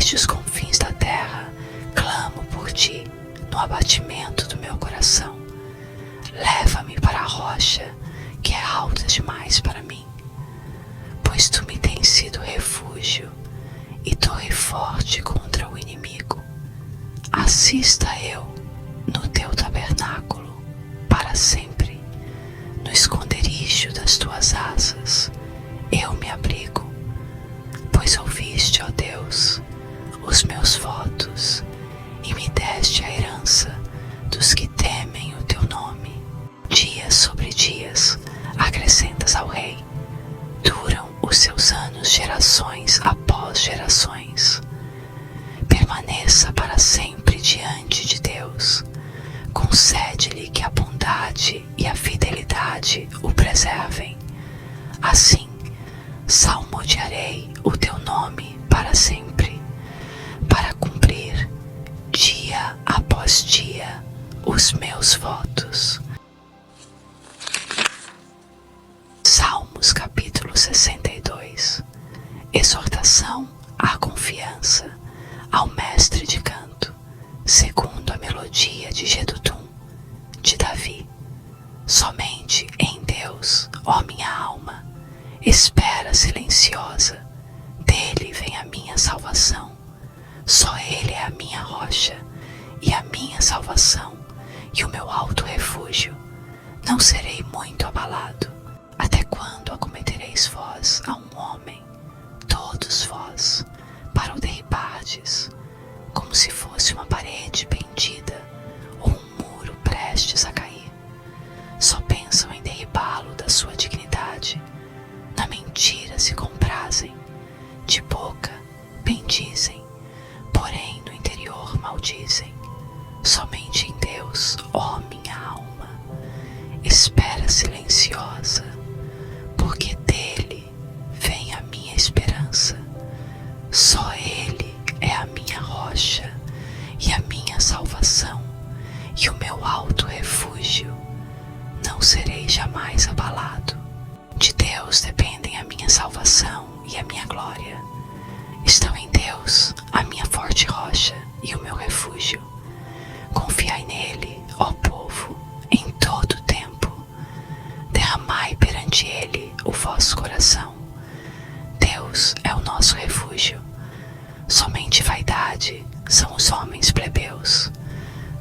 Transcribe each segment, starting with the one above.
Desde os confins da terra, clamo por ti no abatimento do meu coração. Leva-me para a rocha que é alta demais para mim, pois tu me tens sido refúgio e torre forte contra o inimigo. Assista eu no teu tabernáculo para sempre, no esconderijo das tuas asas eu me abrigo, pois ouviste, ó Deus, os meus votos e me deste a herança dos que temem o teu nome. Dias sobre dias acrescentas ao rei, duram os seus anos gerações após gerações. Permaneça para sempre diante de Deus, concede-lhe que a bondade e a fidelidade o preservem. Assim, salmodiarei o teu nome para sempre, para cumprir, dia após dia, os meus votos. Salmos capítulo 62. Exortação à confiança ao mestre de canto, segundo a melodia de Jedutum, de Davi. Somente em Deus, ó minha alma, espera silenciosa, dele vem a minha salvação. Só ele é a minha rocha e a minha salvação e o meu alto refúgio. Não serei muito abalado. Até quando acometereis vós a um homem, todos vós, para o derribardes, como se fosse uma parede pendida ou um muro prestes a cair? Só pensam em derribá-lo da sua dignidade, na mentira se comprazem, de boca bendizem, porém no interior maldizem. Somente em Deus, ó minha alma, espera silenciosa, porque dele vem a minha esperança. Só ele é a minha rocha e a minha salvação e o meu alto refúgio. Não serei jamais abalado. De Deus dependem a minha salvação e a minha glória. Estão em Deus a minha forte rocha e o meu refúgio. Confiai nele, ó povo, em todo o tempo. Derramai perante ele o vosso coração. Deus é o nosso refúgio. Somente vaidade são os homens plebeus,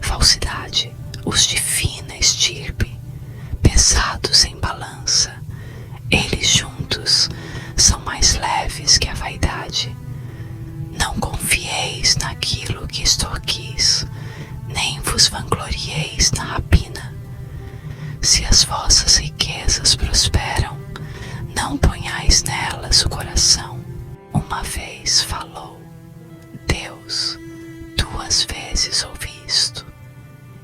falsidade os de fina estirpe, pesados em balança. Eles juntos são mais leves que a vaidade. Não confieis naquilo que extorquis, nem vos vanglorieis na rapina. Se as vossas riquezas prosperam, não ponhais nelas o coração. Uma vez falou Deus, duas vezes ouvi isto,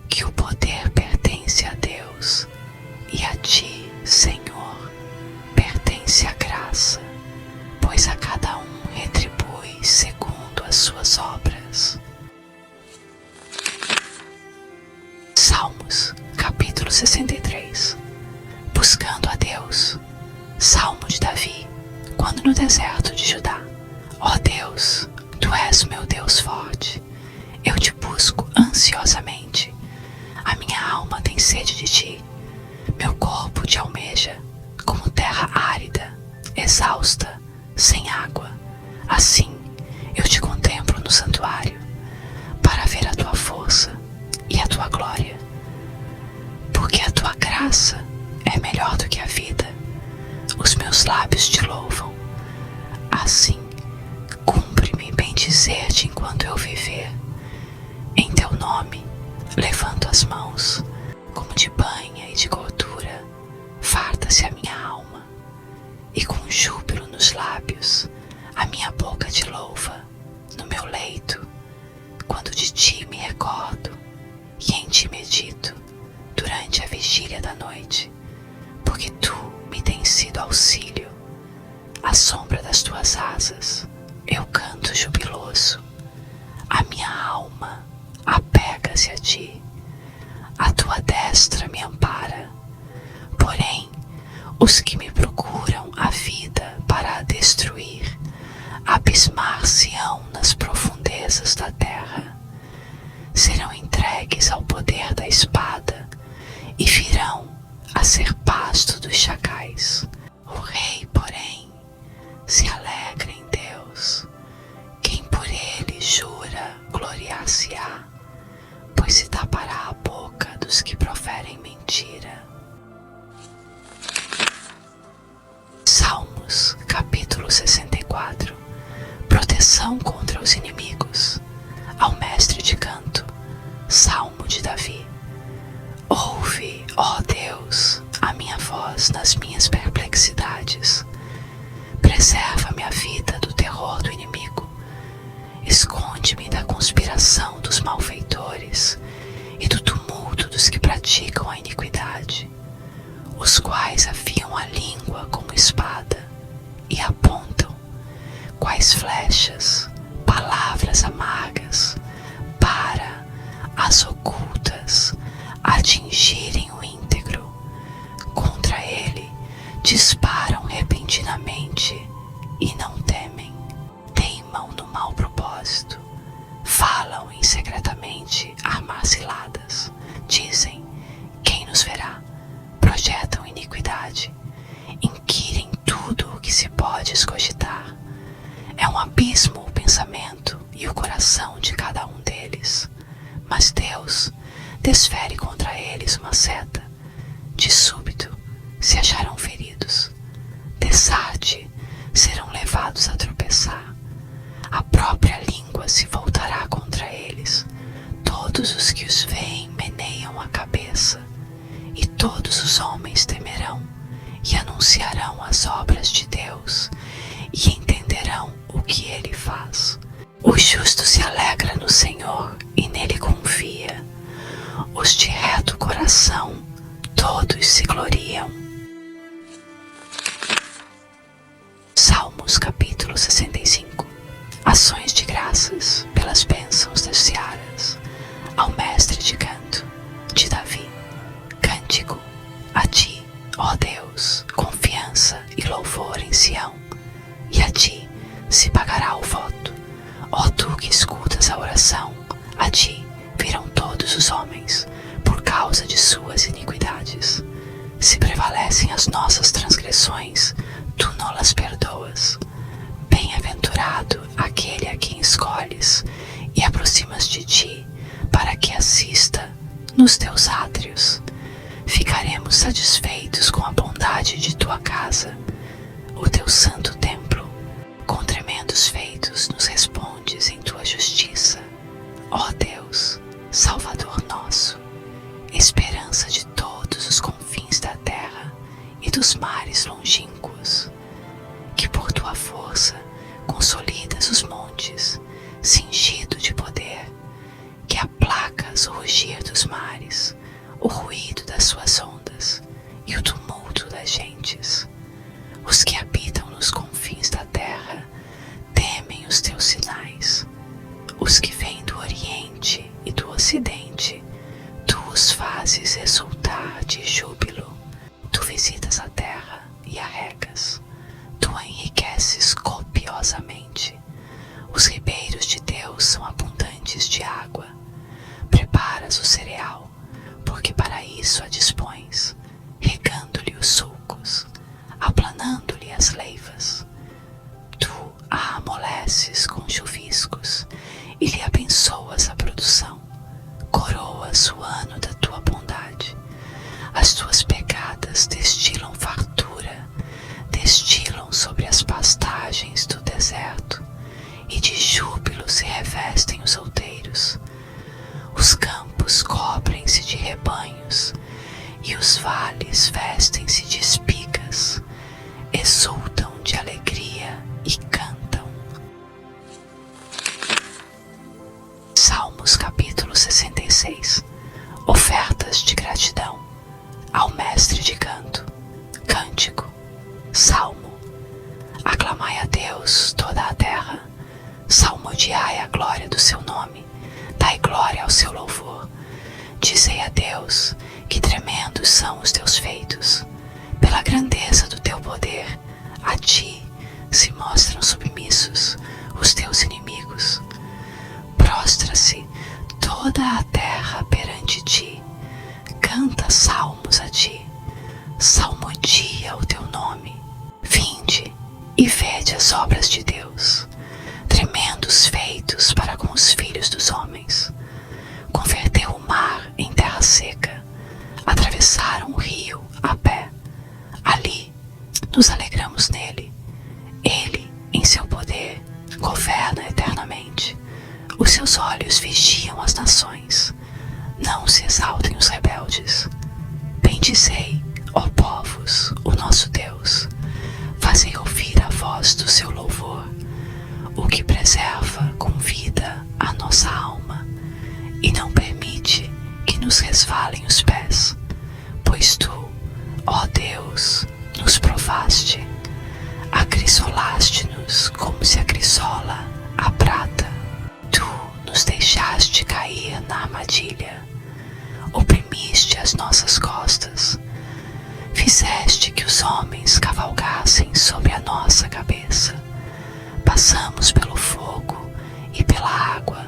que o poder pertence a Deus, e a ti, Senhor, pertence a graça, pois a cada um retribui segundo as suas obras. Salmos, capítulo 63. Buscando a Deus. Salmo de Davi, quando no deserto de Judá. Ó Deus, tu és o meu Deus forte. Eu te busco ansiosamente. A minha alma tem sede de ti. Meu corpo te almeja, como terra árida, exausta, sem água. Assim, eu te contemplo no santuário, para ver a tua força e a tua glória. Porque a tua graça é melhor do que a vida. Os meus lábios te louvam. Assim, cumpre-me bendizer-te enquanto eu viver. Em teu nome, levanto as mãos, como de banha e de gordura, farta-se a minha alma. E com júbilo nos lábios, a minha boca te louva, no meu leito, quando de ti me recordo, e em ti medito, durante a vigília da noite, porque tu me tens sido auxílio. À sombra das tuas asas, eu canto jubiloso. A minha alma apega-se a ti. A tua destra me ampara. Porém, os que me procuram a vida para a destruir, abismar-se-ão nas profundezas riquezas da terra serão entregues ao poder da espada e virão a ser pasto dos chacais. O rei, porém, se alegra em Deus. Quem por ele jura gloriar-se-á, pois se tapará a boca dos que proferem mentira. Salmos, capítulo 64. Proteção contra os inimigos. Ao mestre de canto. Salmo de Davi. Ouve, ó Deus, a minha voz nas minhas perplexidades. Preserva-me a vida do terror do inimigo. Esconde-me da conspiração dos malfeitores e do tumulto dos que praticam a iniquidade, os quais afiam a língua como espada e apontam, quais flechas, palavras amargas, para as ocultas atingirem o íntegro. Contra ele disparam repentinamente e não temem. Teimam no mau propósito, falam secretamente armar ciladas. Dizem: quem nos verá? Projetam iniquidade, inquirem tudo o que se pode escogitar. É um abismo o pensamento e o coração de cada um deles. Mas Deus desfere contra eles uma seta. De súbito se acharão feridos. Dessarte serão levados a tropeçar. A própria língua se voltará contra eles. Todos os que os veem meneiam a cabeça. E todos os homens temerão e anunciarão as obras de Deus e entenderão o que ele faz. O justo se alegra no Senhor e nele confia. Os de reto coração, todos se gloriam. Salmos, capítulo 65. Ações de graças pelas bênçãos das searas. Ao mestre de canto, de Davi. Cântico a ti, ó Deus, confiança e louvor em Sião. E a ti se pagará o voto. Ó tu que escutas a oração, a ti virão todos os homens, por causa de suas iniquidades. Se prevalecem as nossas transgressões, tu não-las perdoas. Bem-aventurado aquele a quem escolhes e aproximas de ti, para que assista nos teus átrios. Ficaremos satisfeitos com a bondade de tua casa, o teu santo templo. Com tremendos feitos nos respondes em tua justiça. Ó Deus, Salvador nosso, esperança de todos os confins da terra e dos mares longínquos, que por tua força consolidas os montes, cingido de poder, que aplacas o rugir dos mares, o ruído das suas ondas e o tumulto das gentes. Os que habitam nos confins da terra temem os teus sinais. Os que vêm do Oriente e do Ocidente, tu os fazes exultar de júbilo. Tu visitas a terra e a regas. Tu a enriqueces copiosamente. Os ribeiros de Deus são abundantes de água. Preparas o cereal, porque para isso a dispões, regando-lhe os sulcos, aplanando-lhe as leivas. Tu a amoleces com chuviscos e lhe abençoas a produção. Coroas o ano da tua bondade. As tuas pegadas destilam fartura, destilam sobre as pastagens do deserto, e de júbilo se revestem os outeiros. Os campos cobrem-se de rebanhos, e os vales vestem-se de espigas, exultam de alegria e cantam. Salmos, capítulo 66. Ofertas de gratidão. Ao mestre de canto. Cântico. Salmo. Aclamai a Deus toda a terra. Salmodiai a glória do seu nome. Dai glória ao seu louvor. Dizei a Deus que tremendos são os teus feitos. Pela grandeza do teu poder, a ti se mostram submissos os teus inimigos. toda a terra perante ti canta salmos a ti, salmodia o teu nome. Vinde e vede as obras de Deus, tremendos feitos para com os filhos dos homens. Converteu o mar em terra seca, atravessaram o rio a pé. Ali nos alegramos nele. Ele, em seu poder, governa eternamente. Os seus olhos vigiam as nações. Não se exaltem os rebeldes. Bendizei, ó povos, o nosso Deus. Fazei ouvir a voz do seu louvor, o que preserva com vida a nossa alma e não permite que nos resvalem os pés. Pois tu, ó Deus, nos provaste, acrisolaste-nos como se acrisola a prata. Tu nos deixaste cair na armadilha, oprimiste as nossas costas, fizeste que os homens cavalgassem sobre a nossa cabeça. Passamos pelo fogo e pela água,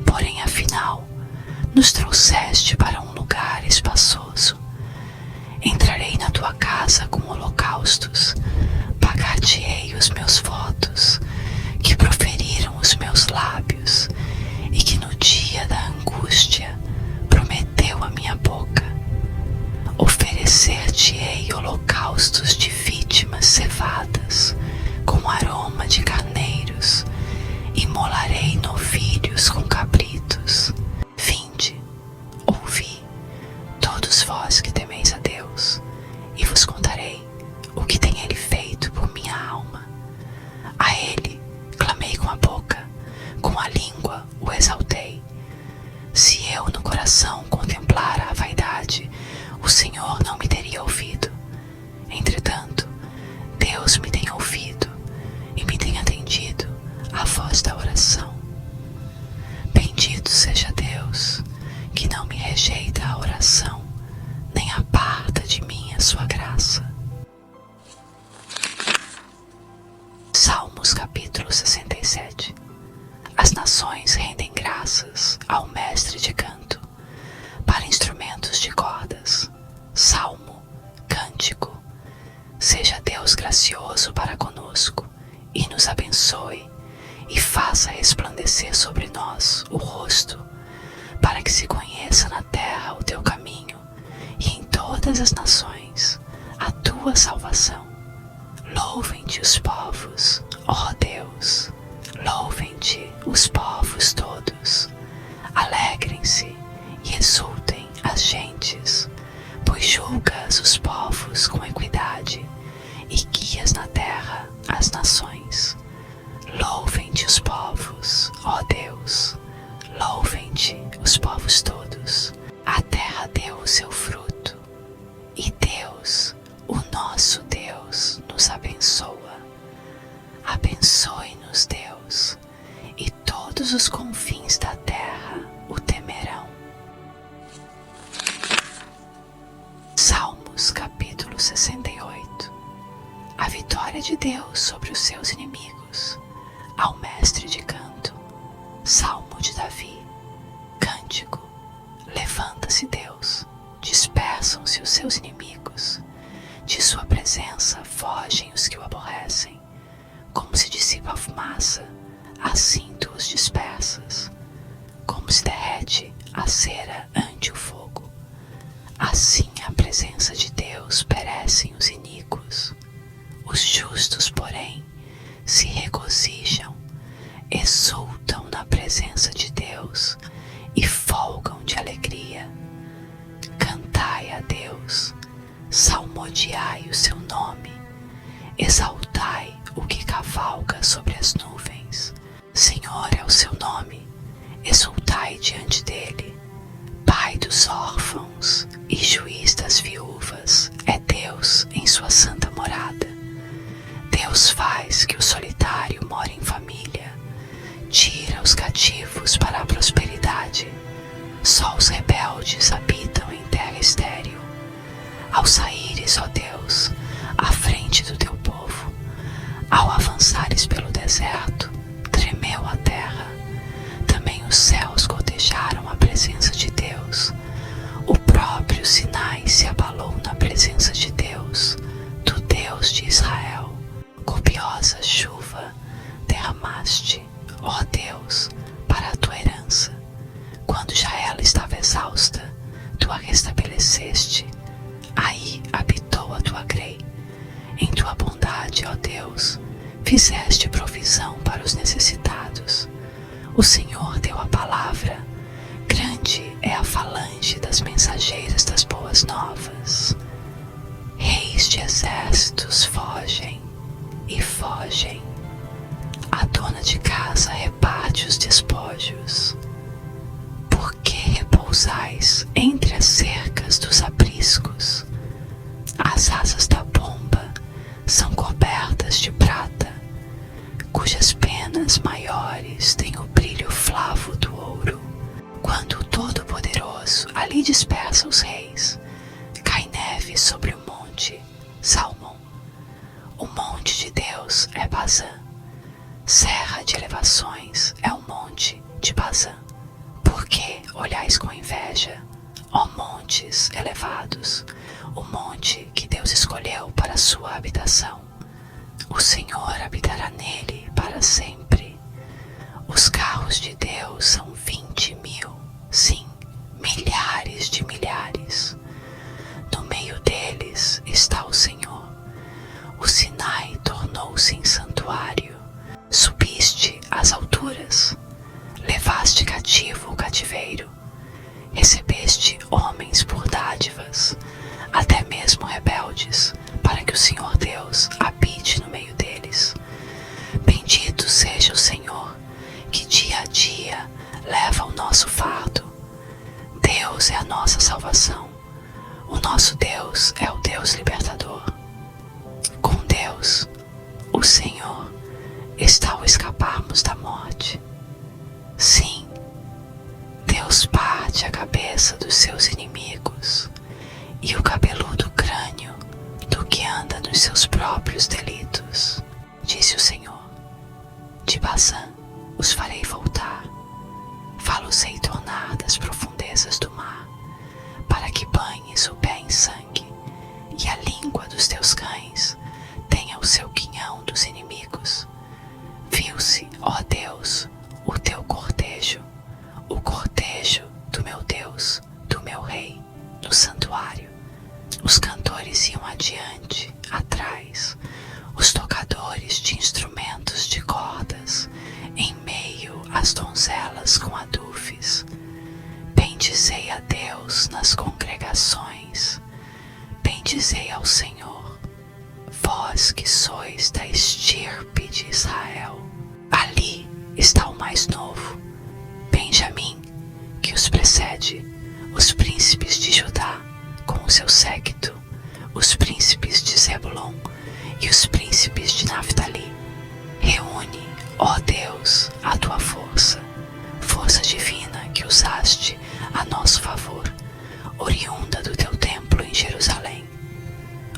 porém afinal nos trouxeste para um lugar espaçoso. Entrarei na tua casa com holocaustos, pagar-te-ei os meus votos, que proferiram os meus lábios, e que no dia da angústia prometeu a minha boca. Oferecer-te-ei holocaustos de vítimas cevadas, com aroma de carneiros, imolarei novilhos com cabritos. Vinde, ouvi, todos vós que temeis a Deus, e vos contarei o que tem ele feito por minha alma. A ele clamei com a boca, com a língua o exaltei. Se eu no coração contemplara a vaidade, o Senhor não me teria ouvido. Entretanto, Deus me tem ouvido e me tem atendido à voz da oração. Bendito seja Deus, que não me rejeita a oração, nem aparta de mim a sua graça. Salmos capítulo 67. As nações rendem graças ao mestre de canto, para instrumentos de cordas, salmo, cântico. Seja Deus gracioso para conosco e nos abençoe e faça resplandecer sobre nós o rosto, para que se conheça na terra o teu caminho e em todas as nações a tua salvação. Louvem-te os povos, ó Deus, louvem-te os povos todos. Alegrem-se e exultem as gentes, pois julgas os povos com equidade e guias na terra as nações. Louvem-te os povos, ó Deus, louvem-te os povos todos. A terra deu o seu fruto, e Deus, o nosso Deus, nos abençoa. Abençoe-nos, Deus, e todos os confins da terra o temerão. Salmos capítulo 68. A vitória de Deus sobre os seus inimigos. Ao mestre de canto. Salmo de Davi. Cântico. Levanta-se Deus, dispersam-se os seus inimigos. De sua presença fogem os que o aborrecem. Como se dissipa a fumaça, assim tu os dispersas. Como se derrete a cera ante o fogo, assim à presença de Deus perecem os iníquos. Os justos, porém, se regozijam, exultam na presença de Deus e folgam de alegria. Cantai a Deus, salmodiai o seu nome, exaltai o que cavalga sobre as nuvens. Senhor é o seu nome, exultai diante dele. Pai dos órfãos e juiz das viúvas é Deus em sua santa morada. Deus faz que o solitário more em família, tira os cativos para a prosperidade. Só os rebeldes habitam em terra estéril. Ao saíres, ó Deus, à frente do teu povo, ao avançares pelo deserto, tremeu a terra. Também os céus gotejaram a Fizeste provisão para os necessitados. O Senhor deu a palavra. Grande é a falange das mensageiras das boas novas. Reis de exércitos fogem e fogem. A dona de casa reparte os despojos. Por que repousais entre as cercas dos apriscos? As asas da pomba são cobertas de prata, cujas penas maiores têm o brilho flavo do ouro. Quando o Todo-Poderoso ali dispersa os reis, cai neve sobre o monte Salmão. O monte de Deus é Bazã. Serra de elevações é o monte de Bazã. Por que olhais com inveja, ó montes elevados, o monte que Deus escolheu para sua habitação? O Senhor habitará nele para sempre. Os carros de Deus são 20.000, sim, milhares de milhares. No meio deles está o Senhor. O Sinai tornou-se em santuário. Subiste às alturas, levaste cativo o cativeiro, recebeste homens por dádivas, até mesmo rebeldes, para que o Senhor Deus habite no meio deles. Bendito seja o Senhor, que dia a dia leva o nosso fardo. Deus é a nossa salvação. O nosso Deus é o Deus libertador. Com Deus, o Senhor, está o escaparmos da morte. Sim, Deus parte a cabeça dos seus inimigos e o cabeludo crânio do que anda nos seus próprios delitos. Disse o Senhor: de Bazã os farei voltar, fá-los-ei tornar das profundezas do mar, para que banhes o pé em sangue, e a língua dos teus cães tenha o seu quinhão dos inimigos. Viu-se, ó Deus, o teu cortejo, o cortejo do meu Deus, do meu Rei, no santuário. Os cantores iam adiante, atrás, os tocadores de instrumentos de cordas, em meio às donzelas com adufes. Bendizei a Deus nas congregações, bendizei ao Senhor, vós que sois da estirpe de Israel. Ali está o mais novo, Benjamim, que os precede, os príncipes de Judá com o seu séquito, os príncipes de Zebulon e os príncipes de Naftali. Reúne, ó Deus, a tua força, força divina que usaste a nosso favor, oriunda do teu templo em Jerusalém.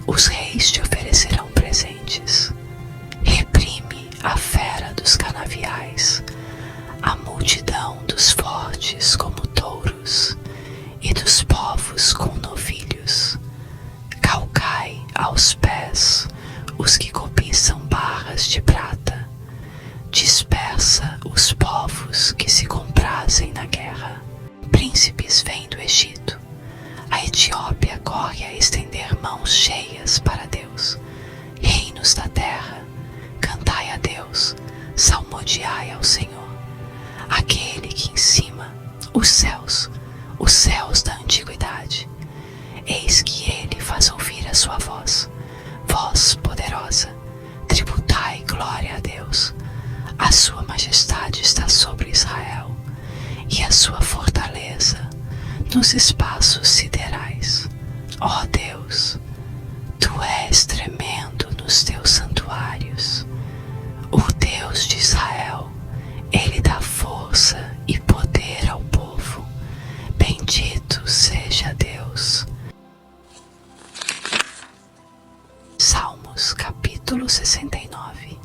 Os reis te oferecerão presentes. Reprime a fera dos canaviais, a multidão dos fortes como touros e dos povos com novilhos. Calcai aos pés os que cobiçam barras de prata. Dispersa os povos que se comprazem na guerra. Príncipes vêm do Egito. A Etiópia corre a estender mãos cheias para Deus. Reinos da terra, cantai a Deus, salmodiai ao Senhor, aquele que em cima, os céus da antiguidade. Eis que ele faz ouvir a sua voz, voz poderosa. Tributai glória a Deus. A sua majestade está sobre Israel, e a sua fortaleza nos espaços siderais. Ó Deus, tu és tremendo nos teus santuários. O Deus de Israel, ele dá força e poder ao povo. Bendito seja Deus. Salmos capítulo 69.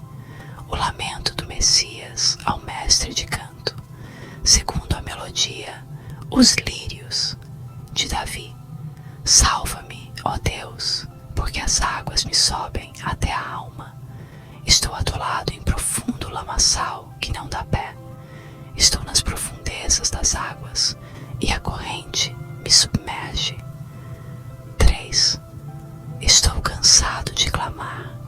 O lamento do Messias ao mestre de canto, segundo a melodia, os lírios de Davi. Salva-me, ó Deus, porque as águas me sobem até a alma. Estou atolado em profundo lamaçal que não dá pé. Estou nas profundezas das águas e a corrente me submerge. 3. Estou cansado de clamar.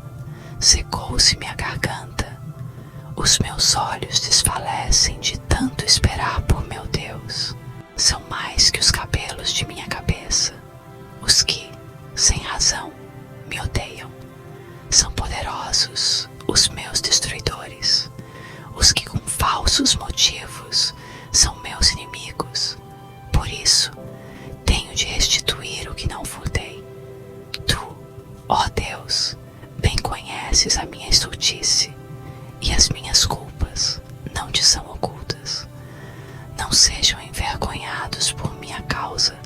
Secou-se minha garganta Os meus olhos desfalecem de tanto esperar por meu Deus. São mais que os cabelos de minha cabeça, os que, sem razão, me odeiam. São poderosos os meus destruidores, os que com falsos motivos são meus inimigos. Por isso, tenho de restituir o que não furtei. Tu, ó Deus, bem conheces a minha estultice, e as minhas culpas não te são ocultas. Não sejam envergonhados por minha causa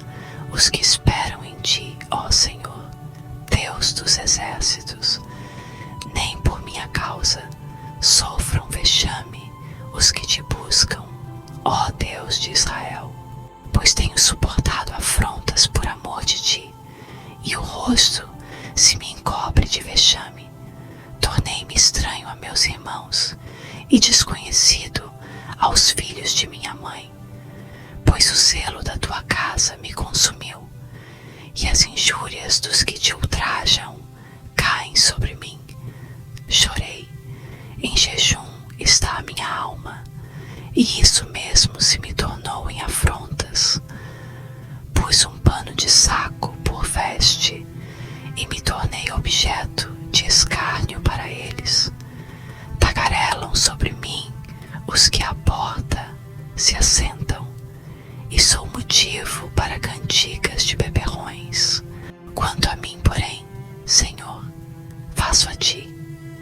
os que esperam em ti, ó Senhor, Deus dos exércitos. Nem por minha causa sofram vexame os que te buscam, ó Deus de Israel. Pois tenho suportado afrontas por amor de ti, e o rosto se me encobre de vexame. Tornei-me estranho a meus irmãos e desconhecido aos filhos de minha mãe, pois o zelo da tua casa me consumiu, e as injúrias dos que te ultrajam caem sobre mim. Chorei, em jejum está a minha alma, e isso mesmo se me tornou em afrontas. Pus um pano de saco por veste, e me tornei objeto de escárnio para eles. Tagarelam sobre mim os que à porta se assentam, e sou motivo para cantigas de beberrões. Quanto a mim, porém, Senhor, faço a ti,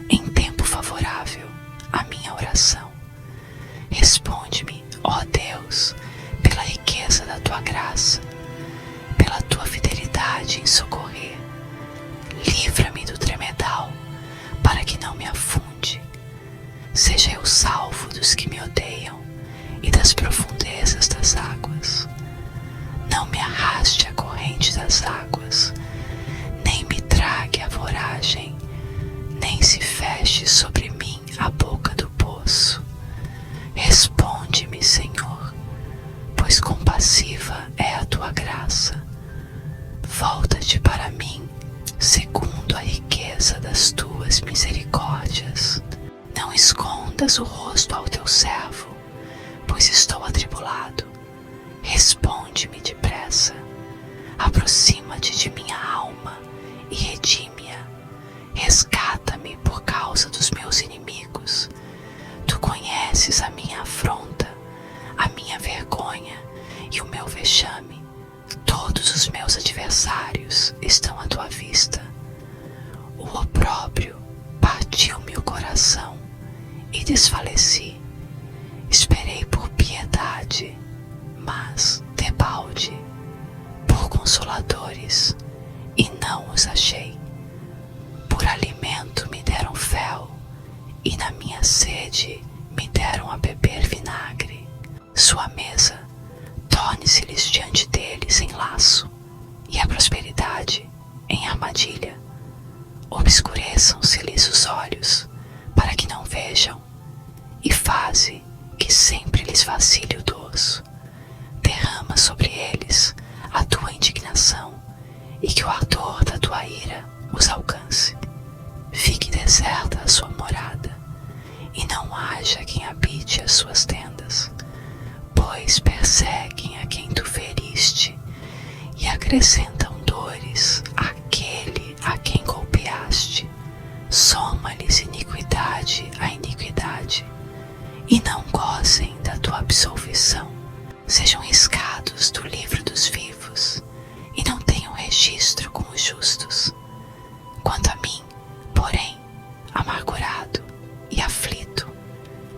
em tempo favorável, a minha oração. Responde-me, ó Deus, pela riqueza da tua graça, pela tua fidelidade em socorrer. Livra-me do tremedal, para que não me afunde. Seja eu salvo dos que me odeiam e das profundezas das águas. Não me arraste a corrente das águas, nem me trague a voragem, nem se feche sobre mim a boca do poço. Responde-me, Senhor, pois compassiva é a tua graça. Volta-te para mim, segundo a riqueza das tuas misericórdias. Não escondas o rosto ao teu servo, pois estou atribulado. Responde-me depressa. Aproxima-te de minha alma e redime-a. Resgata-me por causa dos meus inimigos. Tu conheces a minha afronta, a minha vergonha e o meu vexame. Todos os meus adversários estão à tua vista. O opróbrio partiu-me o coração e desfaleci. Esperei por piedade, mas debalde, por consoladores, e não os achei. Por alimento me deram fel, e na minha sede me deram a beber vinagre. Sua mesa torne-se-lhes diante deles em laço, e a prosperidade em armadilha. Obscureçam-se-lhes os olhos, para que não vejam, e faze que sempre lhes vacile o dorso. Derrama sobre eles a tua indignação, e que o ardor da tua ira os alcance. Fique deserta a sua morada, e não haja quem habite as suas tendas, pois perseguem a quem tu feriste, e acrescentam dores àquele a quem golpeaste. Soma-lhes iniquidade à iniquidade, e não gozem da tua absolvição. Sejam riscados do livro dos vivos, e não tenham registro com os justos. Quanto a mim, porém, amargurado e aflito,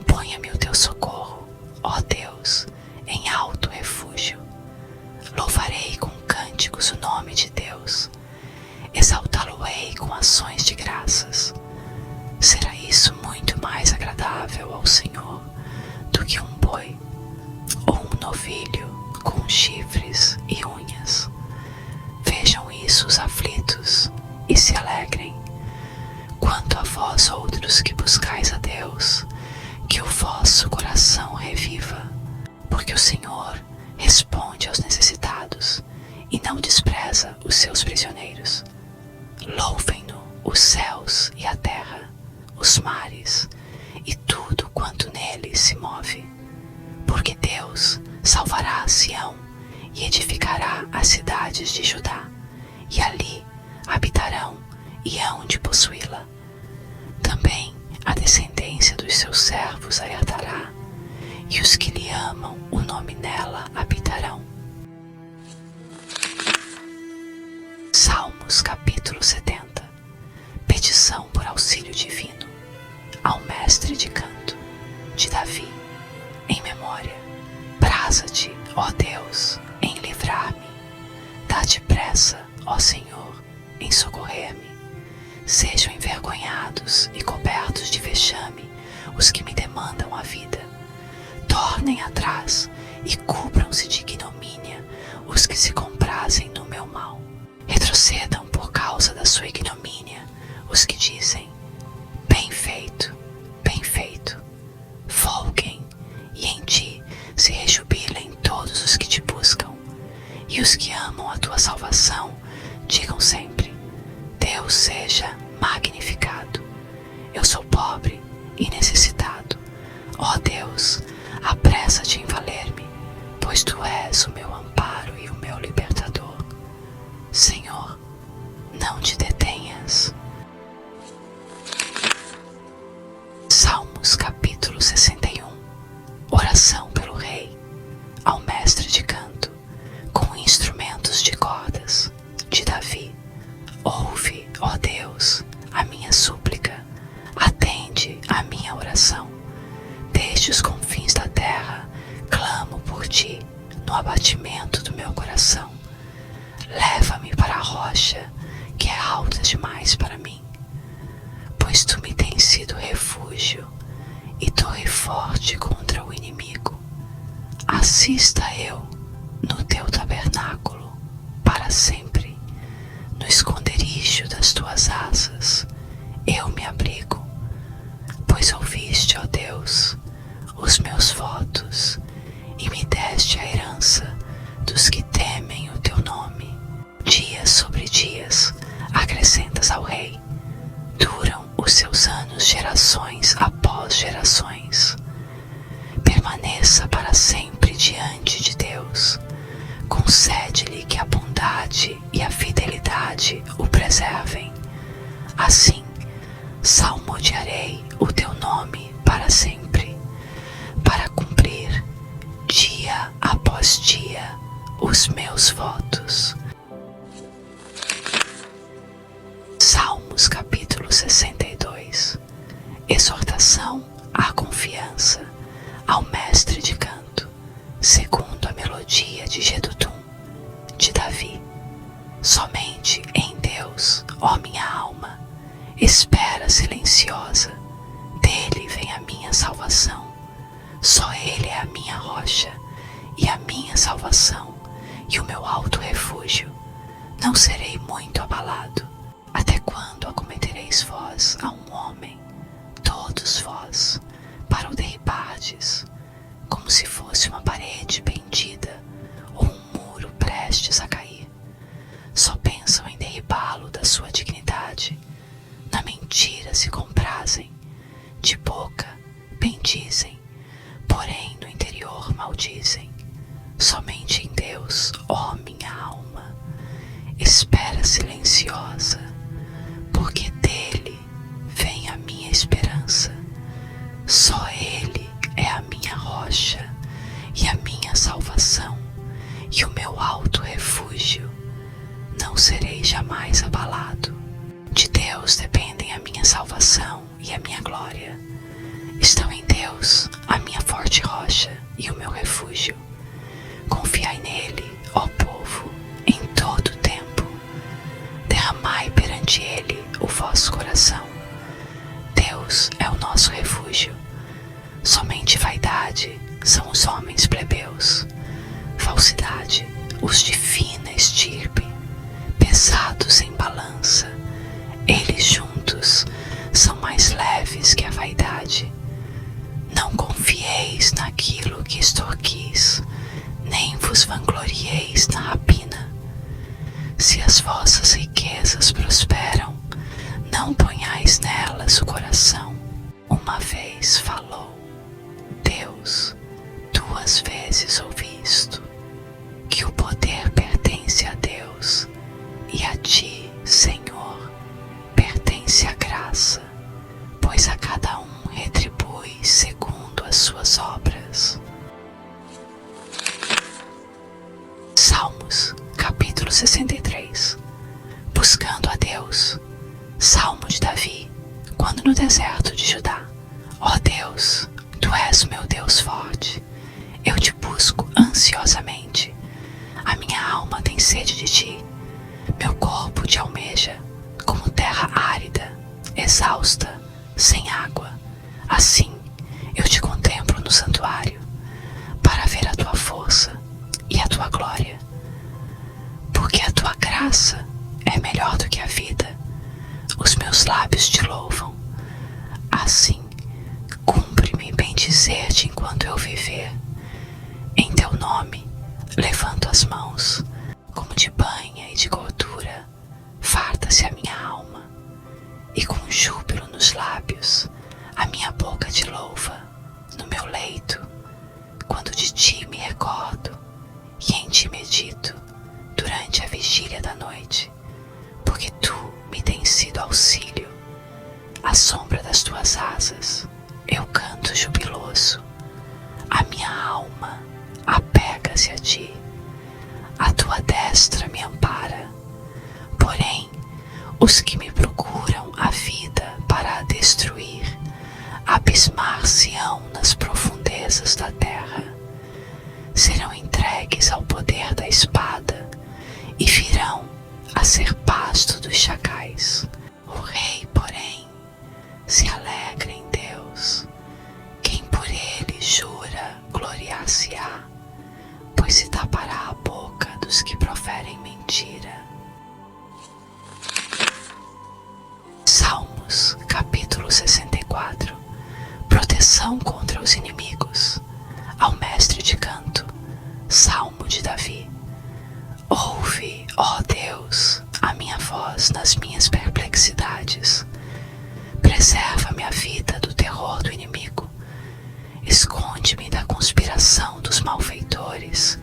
ponha-me o teu socorro, ó Deus, em alto refúgio. Louvarei com cânticos o nome de Deus, exaltá-lo-ei com ações de graças. Será isso muito mais agradável ao Senhor do que um boi ou um novilho com chifres e unhas. Vejam isso os aflitos e se alegrem. Quanto a vós outros que buscais a Deus, que o vosso coração reviva, porque o Senhor responde aos necessitados e não despreza os seus prisioneiros. Louvem-no os céus e a terra, os mares e tudo salvará a Sião e edificará as cidades de Judá, e ali habitarão e hão de possuí-la. Também a descendência dos seus servos a herdará, e os que lhe amam o nome nela habitarão. Salmos capítulo 70. Petição por auxílio divino ao mestre de canto, de Davi, em memória. Praza-te, ó Deus, em livrar-me. Dá-te pressa, ó Senhor, em socorrer-me. Sejam envergonhados e cobertos de vexame os que me demandam a vida. Tornem atrás e cubram-se de ignomínia os que se comprazem no meu mal. Retrocedam por causa da sua ignomínia os que dizem: bem feito, bem feito. Folguem, e em ti se rejubilem todos os que te buscam. E os que amam a tua salvação digam sempre: Deus seja magnificado. Eu sou pobre e necessitado. Ó Deus, apressa-te em valer-me, pois tu és o meu amparo e o meu libertador. Senhor, não te detenhas. Salmos capítulo 61. Oração pelo rei, ao mestre de canto, com instrumentos de cordas, de Davi. Ouve, ó Deus, a minha súplica, atende a minha oração. Desde os confins da terra, clamo por ti, no abatimento do meu coração. Leva-me para a rocha, que é alta demais para mim, pois tu me tens sido refúgio e torre forte contra o inimigo. Assista eu no teu tabernáculo para sempre. No esconderijo das tuas asas eu me abrigo, pois ouviste, ó Deus, os meus votos e me deste a herança dos que temem o teu nome. Dias sobre dias acrescentas ao rei, duram os seus anos gerações após gerações. Permaneça para sempre diante de Deus. Concede-lhe que a bondade e a fidelidade o preservem. Assim, salmodiarei o teu nome para sempre, para cumprir, dia após dia, os meus votos. Salmos capítulo 62. Exortação à confiança ao mestre de canto, segundo a melodia de Jedutum, de Davi. Somente em Deus, ó minha alma, espera silenciosa, dele vem a minha salvação. Só ele é a minha rocha e a minha salvação e o meu alto refúgio. Não serei muito abalado. Até quando acometereis vós a um homem, todos vós, para o derribardes, como se fosse uma parede pendida ou um muro prestes a cair? Só pensam em derribá-lo da sua dignidade. Na mentira se comprazem, de boca bendizem, porém no interior maldizem. Somente em Deus, ó minha alma, espera silenciosa, porque dele vem a minha esperança. Só ele é a minha rocha e a minha salvação e o meu alto refúgio. Não serei jamais abalado. De Deus dependem a minha salvação e a minha glória. Estão em Deus a minha forte rocha e o meu refúgio. Confiai nele, ó povo, em todo o tempo. Derramai perante ele o vosso coração. Deus é o nosso refúgio. Somente vaidade são os homens plebeus. Falsidade, os de fina estirpe, pesados em balança. Eles juntos são mais leves que a vaidade. Não confieis naquilo que extorquis, nem vos vanglorieis na rapina. Se as vossas riquezas prosperam, não ponhais nelas o coração. Uma vez falou Deus, duas vezes ouvis. 63. Buscando a Deus. Salmo de Davi, quando no deserto de Judá. Ó Deus, Tu és o meu Deus forte. Eu te busco ansiosamente. A minha alma tem sede de Ti. Meu corpo te almeja, como terra árida, exausta, sem água. Assim, eu te contemplo no santuário, para ver a Tua força e a Tua glória. Porque a Tua graça é melhor do que a vida. Os meus lábios te louvam. Assim, cumpre-me bendizer-te enquanto eu viver. Em Teu nome, levanto as mãos, como de banha e de gordura, farta-se a minha alma. E com júbilo nos lábios, a minha boca te louva. No meu leito, quando de Ti me recordo, e em Ti medito, durante a vigília da noite, porque Tu me tens sido auxílio. À sombra das Tuas asas, eu canto jubiloso. A minha alma apega-se a Ti. A Tua destra me ampara. Porém, os que me procuram a vida para a destruir, abismar-se-ão nas profundezas da terra. Serão entregues ao poder da espada e virão a ser pasto dos chacais. O rei, porém, se alegra em Deus. Quem por ele jura, gloriar-se-á, pois se tapará a boca dos que proferem mentira. Salmos, capítulo 64. Proteção contra os inimigos. Ao mestre de canto. Salmo de Davi. Ouve, ó Deus, a minha voz nas minhas perplexidades. Preserva-me a vida do terror do inimigo. Esconde-me da conspiração dos malfeitores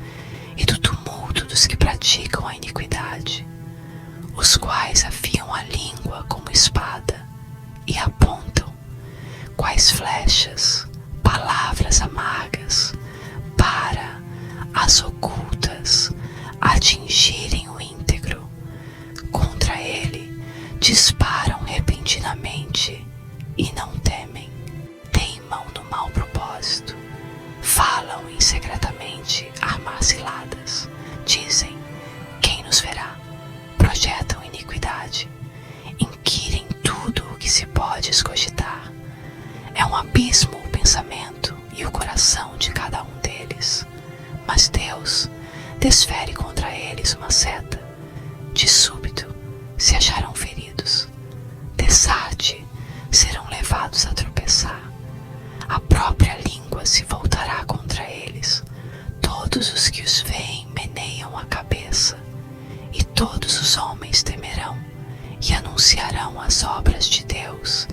e do tumulto dos que praticam a iniquidade, os quais afiam a língua como espada e apontam, quais flechas, palavras amargas, para as ocultas atingirem o íntegro. Contra ele disparam repentinamente e não temem. Teimam no mau propósito, falam secretamente armar ciladas. Dizem, quem nos verá? Projetam iniquidade, inquirem tudo o que se pode escogitar. É um abismo o pensamento e o coração de cada um deles. Mas Deus desfere contra eles uma seta. De súbito se acharão feridos. Dessarte serão levados a tropeçar. A própria língua se voltará contra eles. Todos os que os veem meneiam a cabeça. E todos os homens temerão e anunciarão as obras de Deus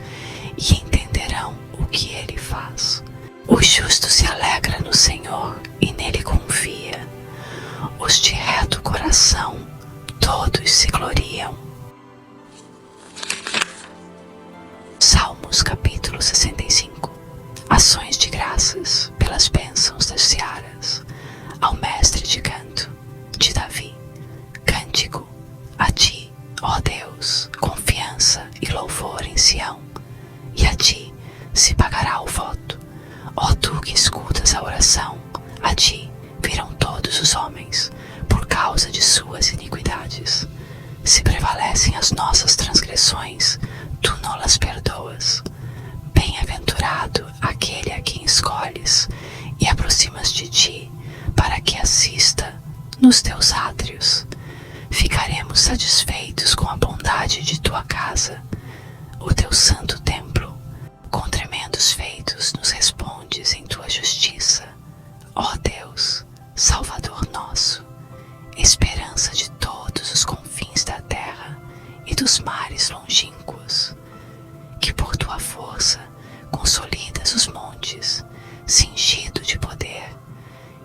e entenderão o que Ele faz. O justo se alegra no Senhor e nele confia. Os de reto coração, todos se gloriam. Salmos capítulo 65. Ações de graças pelas bênçãos das searas. Ao mestre de canto, de Davi. Cântico a Ti, ó Deus, confiança e louvor em Sião. E a Ti se pagará o voto. Ó Tu que escutas a oração, a Ti virão todos os homens, por causa de suas iniquidades. Se prevalecem as nossas transgressões, Tu não-las perdoas. Bem-aventurado aquele a quem escolhes e aproximas de Ti, para que assista nos Teus átrios. Ficaremos satisfeitos com a bondade de Tua casa, o Teu santo templo. Com tremendos feitos nos respondes em Tua justiça. Ó Deus, Salvador nosso, esperança de todos os confins da terra e dos mares longínquos, que por Tua força consolidas os montes, cingido de poder,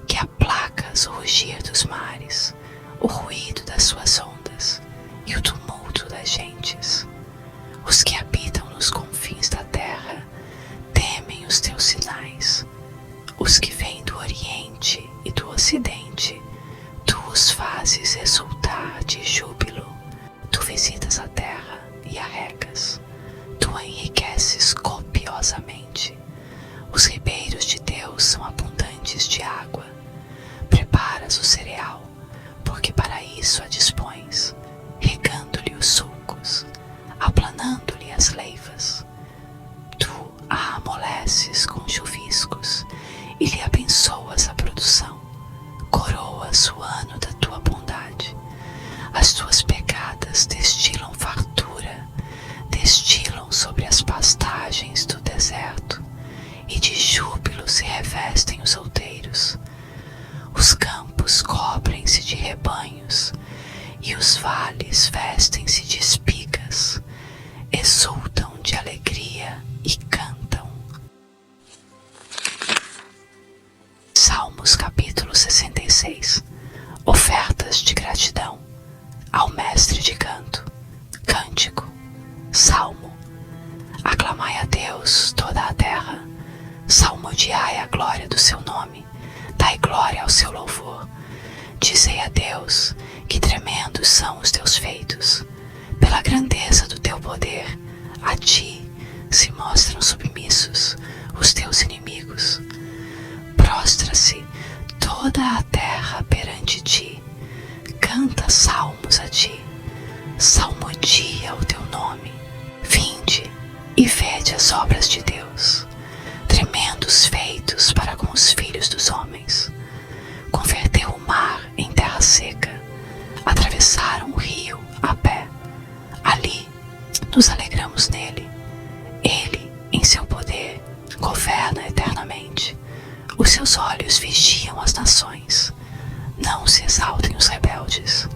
que aplacas o rugir dos mares, o ruído das suas ondas e o tumulto das gentes. Os que habitam nos confins preparas o cereal, porque para isso a dispões, regando-lhe os sulcos, aplanando-lhe as leivas. Tu a amoleces com chuviscos e lhe abençoas a produção, coroas o ano da tua bondade. As tuas pegadas destilam fartura, destilam sobre as pastagens do deserto, e de júbilo se revestem os outeiros. Os campos cobrem-se de rebanhos, e os vales vestem-se de espigas, exultam de alegria e cantam. Salmos capítulo 66. Ofertas de gratidão ao mestre de canto. Cântico. Salmo. Aclamai a Deus toda a terra, salmodiai a glória do seu nome, dai glória ao seu louvor. Dizei a Deus que tremendos são os teus feitos. Pela grandeza do teu poder, a ti se mostram submissos os teus inimigos. Prostra-se toda a terra perante ti, canta salmos a ti, salmodia o teu nome. Vinde e vede as obras de Deus, tremendos feitos para com os filhos dos homens. Converteu o mar em terra seca, atravessaram o rio a pé. Ali nos alegramos nele. Ele, em seu poder, governa eternamente. Os seus olhos vigiam as nações. Não se exaltem os rebeldes.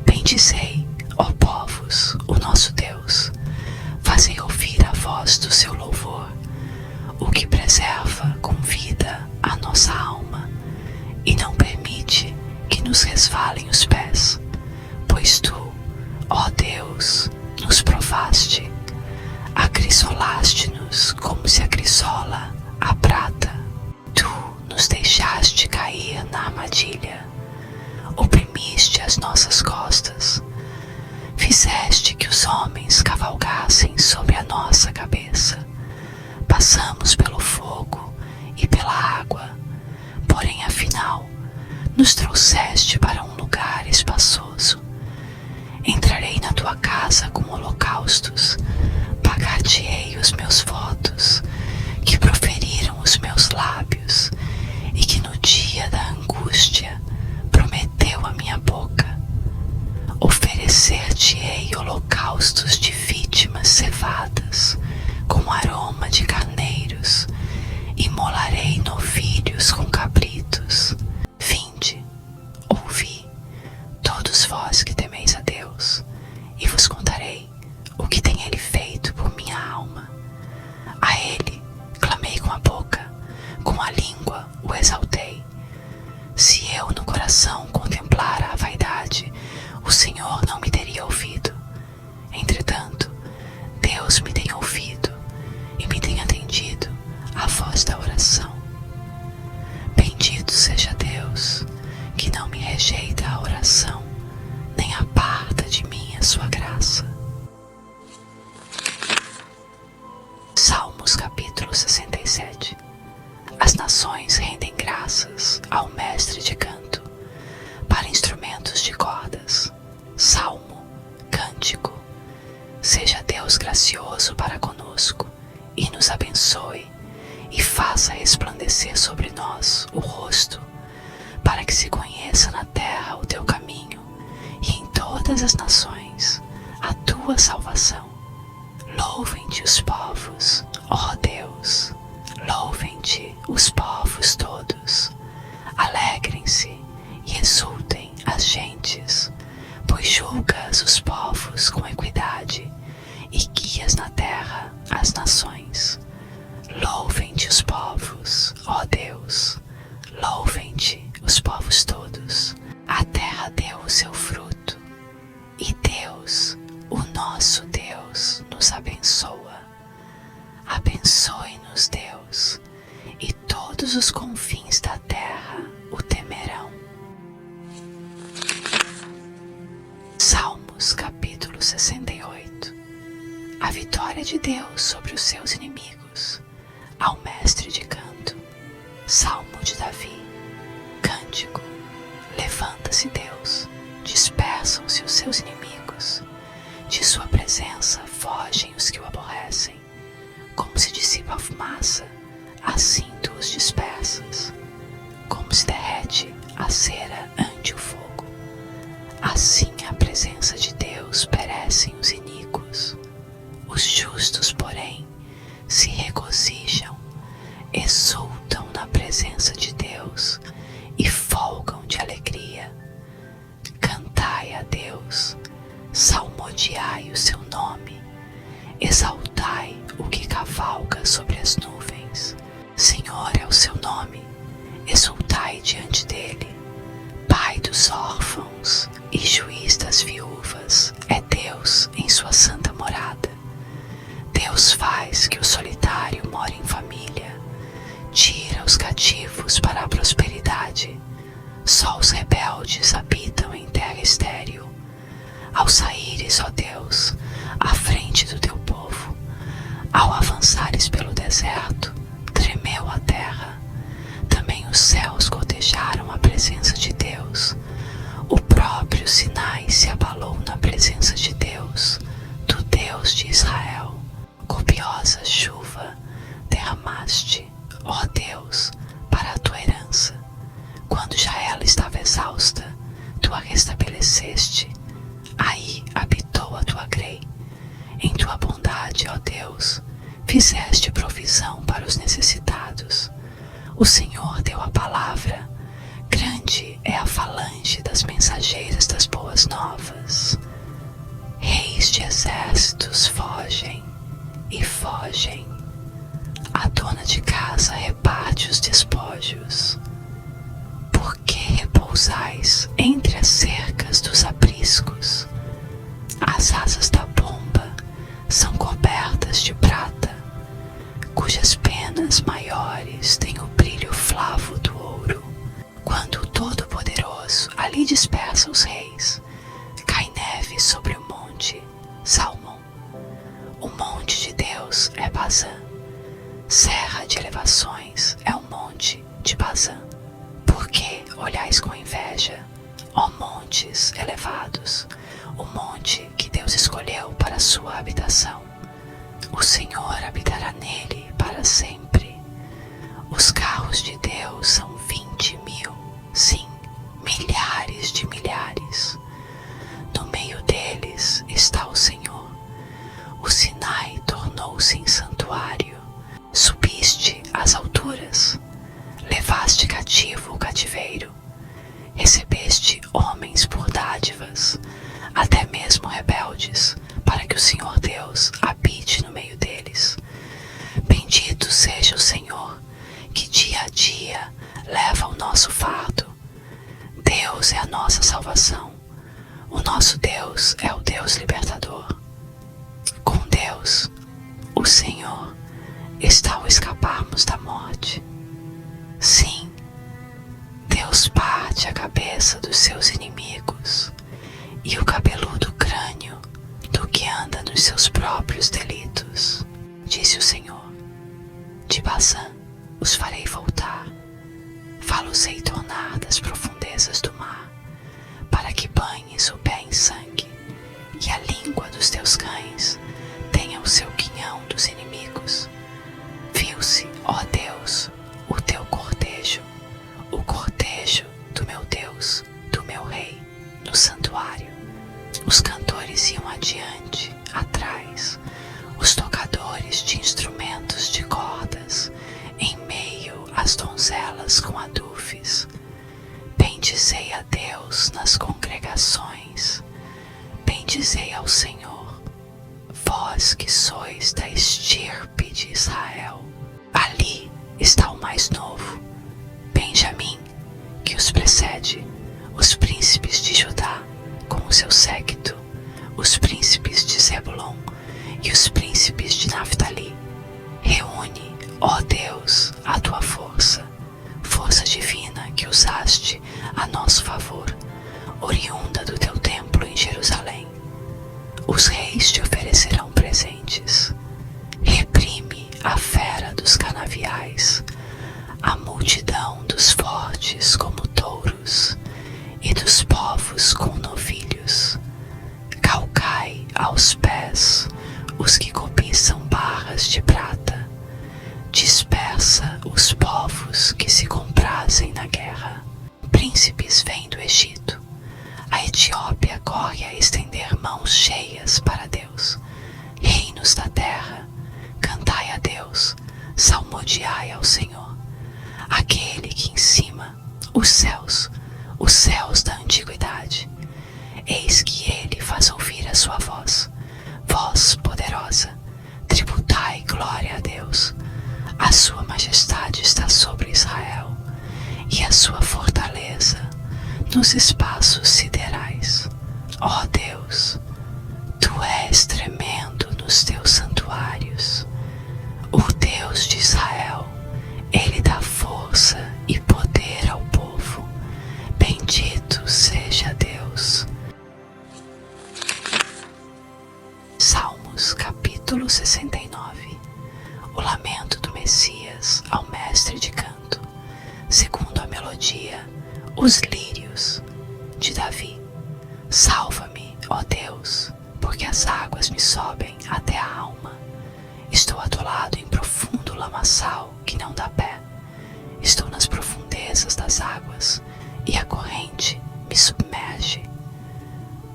Bendizei, ó povos, o nosso Deus. Fazei ouvir a voz do seu louvor, o que preserva com vida a nossa alma e não permite que nos resvalem os pés. Pois tu, ó Deus, nos provaste, acrisolaste-nos como se acrisola a prata. Tu nos deixaste cair na armadilha, oprimiste as nossas costas, fizeste que os homens cavalgassem sobre a nossa cabeça. Passamos pelo fogo e pela água, porém afinal nos trouxeste para um lugar espaçoso. Entrarei na tua casa com holocaustos, pagar-te-ei os meus votos, que proferiram os meus lábios, e que no dia da angústia prometeu a minha boca. Oferecer-te-ei holocaustos de vítimas cevadas, com aroma de carneiros, imolarei novilhos com cabritos. Vinde, ouvi, todos vós que temeis a Deus, e vos contarei o que tem ele feito por minha alma. A ele clamei com a boca, com a língua o exaltei. Se eu no coração contemplara a vaidade, o Senhor não me teria ouvido. Entretanto, Deus me tem ouvido e me tem atendido à voz da oração. Bendito seja Deus, que não me rejeita a oração, nem aparta de mim a sua graça. Salmos capítulo 67. As nações rendem graças ao mestre de canto, para instrumentos de cordas. Salmo, cântico. Seja Deus gracioso para conosco e nos abençoe, e faça resplandecer sobre nós o rosto, para que se conheça na terra o teu caminho, e em todas as nações a tua salvação. Louvem-te os povos, ó Deus, louvem-te os povos todos. Alegrem-se e exultem as gentes, pois julgas os povos com equidade e guias na terra as nações. Louvem-te os povos, ó Deus, louvem-te os povos todos. A terra deu o seu fruto, e Deus, o nosso Deus, nos abençoa. Abençoe-nos, Deus, e todos os confins da terra o temerão. Salmos capítulo 68. A vitória de Deus sobre os seus inimigos, ao mestre de canto. Salmo de Davi. Cântico. Levanta-se Deus, dispersam-se os seus inimigos. De sua presença fogem os que o aborrecem. Como se dissipa a fumaça, assim tu os dispersas. Como se derrete a cera ante o fogo, assim à presença de Deus perecem os iníquos. Os justos, porém, se regozijam, exultam na presença de Deus e folgam de alegria. Cantai a Deus, salmodiai o seu nome, exaltai o que cavalga sobre as nuvens. Senhor é o seu nome, exultai diante dele. Pai dos órfãos e juiz das viúvas é Deus em sua santa morada. Deus faz que o solitário more em família, tira os cativos para a prosperidade. Só os rebeldes habitam em terra estéril. Ao saíres, ó Deus, à frente do teu povo, ao avançares pelo deserto, tremeu a terra. Também os céus gotejaram a presença de Deus. O próprio Sinai se abalou na presença de Deus, do Deus de Israel. Copiosa chuva derramaste, ó Deus, para a tua herança. Quando já ela estava exausta, tu a restabeleceste. Aí habitou a tua grei. Em tua bondade, ó Deus, fizeste provisão para os necessitados. O Senhor deu a palavra. Grande é a falange das mensageiras das boas novas. Reis de exércitos fogem e fogem. A dona de casa reparte os despojos. Por que repousais entre as cercas dos apriscos? As asas da pomba são cobertas de prata, cujas penas maiores têm o brilho flavo do ouro. Quando o Todo-Poderoso ali dispersa os reis, cai neve sobre o monte Salmão. O monte de Deus é Bazã. Serra de elevações é o monte de Bazã. Por que olhais com inveja, ó montes elevados, o monte que Deus escolheu para a sua habitação? O Senhor habitará nele para sempre. Os carros de Deus são 20.000, sim, milhares de milhares. No meio deles está o Senhor. O Sinai tornou-se em santuário. Subiste às alturas, levaste cativo o cativeiro, recebeste homens por dádivas, até mesmo rebeldes, para que o Senhor Deus habite no meio deles. Bendito seja o Senhor, que dia a dia leva o nosso fardo. Deus é a nossa salvação. O nosso Deus é o Deus libertador. Com Deus, o Senhor, está ao escaparmos da morte. Sim, Deus parte a cabeça dos seus inimigos e o cabeludo crânio do que anda nos seus próprios delitos. Disse o Senhor: de Bazã os farei voltar, fá-los-ei tornar das profundezas do mar, para que banhes o pé em sangue, e a língua dos teus cães tenha o seu quinhão dos inimigos. Viu-se, ó Deus, o teu cortejo, o cortejo do meu Deus, do meu Rei, no santuário. Os cantores iam adiante, atrás, os tocadores de instrumentos de cordas, em meio às donzelas com adufes. Bendizei a Deus nas congregações, bendizei ao Senhor, vós que sois da estirpe de Israel. Ali está o mais novo, Benjamim, que os precede, os príncipes de Judá com o seu séquito, os príncipes de Zebulon e os príncipes de Naftali. Reúne, ó Deus, a tua força, força divina que usaste a nosso favor, oriunda do teu templo em Jerusalém. Os reis te oferecerão presentes. Reprime a fera dos canaviais, a multidão dos fortes como touros, e dos povos com novilhos. Calcai aos pés os que cobiçam barras de prata. Dispersa os povos que se comprazem na guerra. Príncipes vêm do Egito. A Etiópia corre a estender mãos cheias para Deus. Reinos da terra, cantai a Deus, salmodiai ao Senhor. Aquele que em cima, os céus da antiguidade. Eis que ele faz ouvir a sua voz. Voz poderosa, tributai glória a Deus. A sua majestade está sobre Israel, e a sua fortaleza nos espaços siderais. Ó Deus, tu és tremendo nos teus santuários. O Deus de Israel, ele dá força e poder ao povo. Bendito seja Deus. Salmos capítulo 69. O lamento do Messias ao mestre de canto, segundo a melodia, os lírios de Davi. Salva-me, ó Deus, porque as águas me sobem até a alma. Estou atolado em profundo lamaçal que não dá pé. Estou nas profundezas das águas e a corrente me submerge.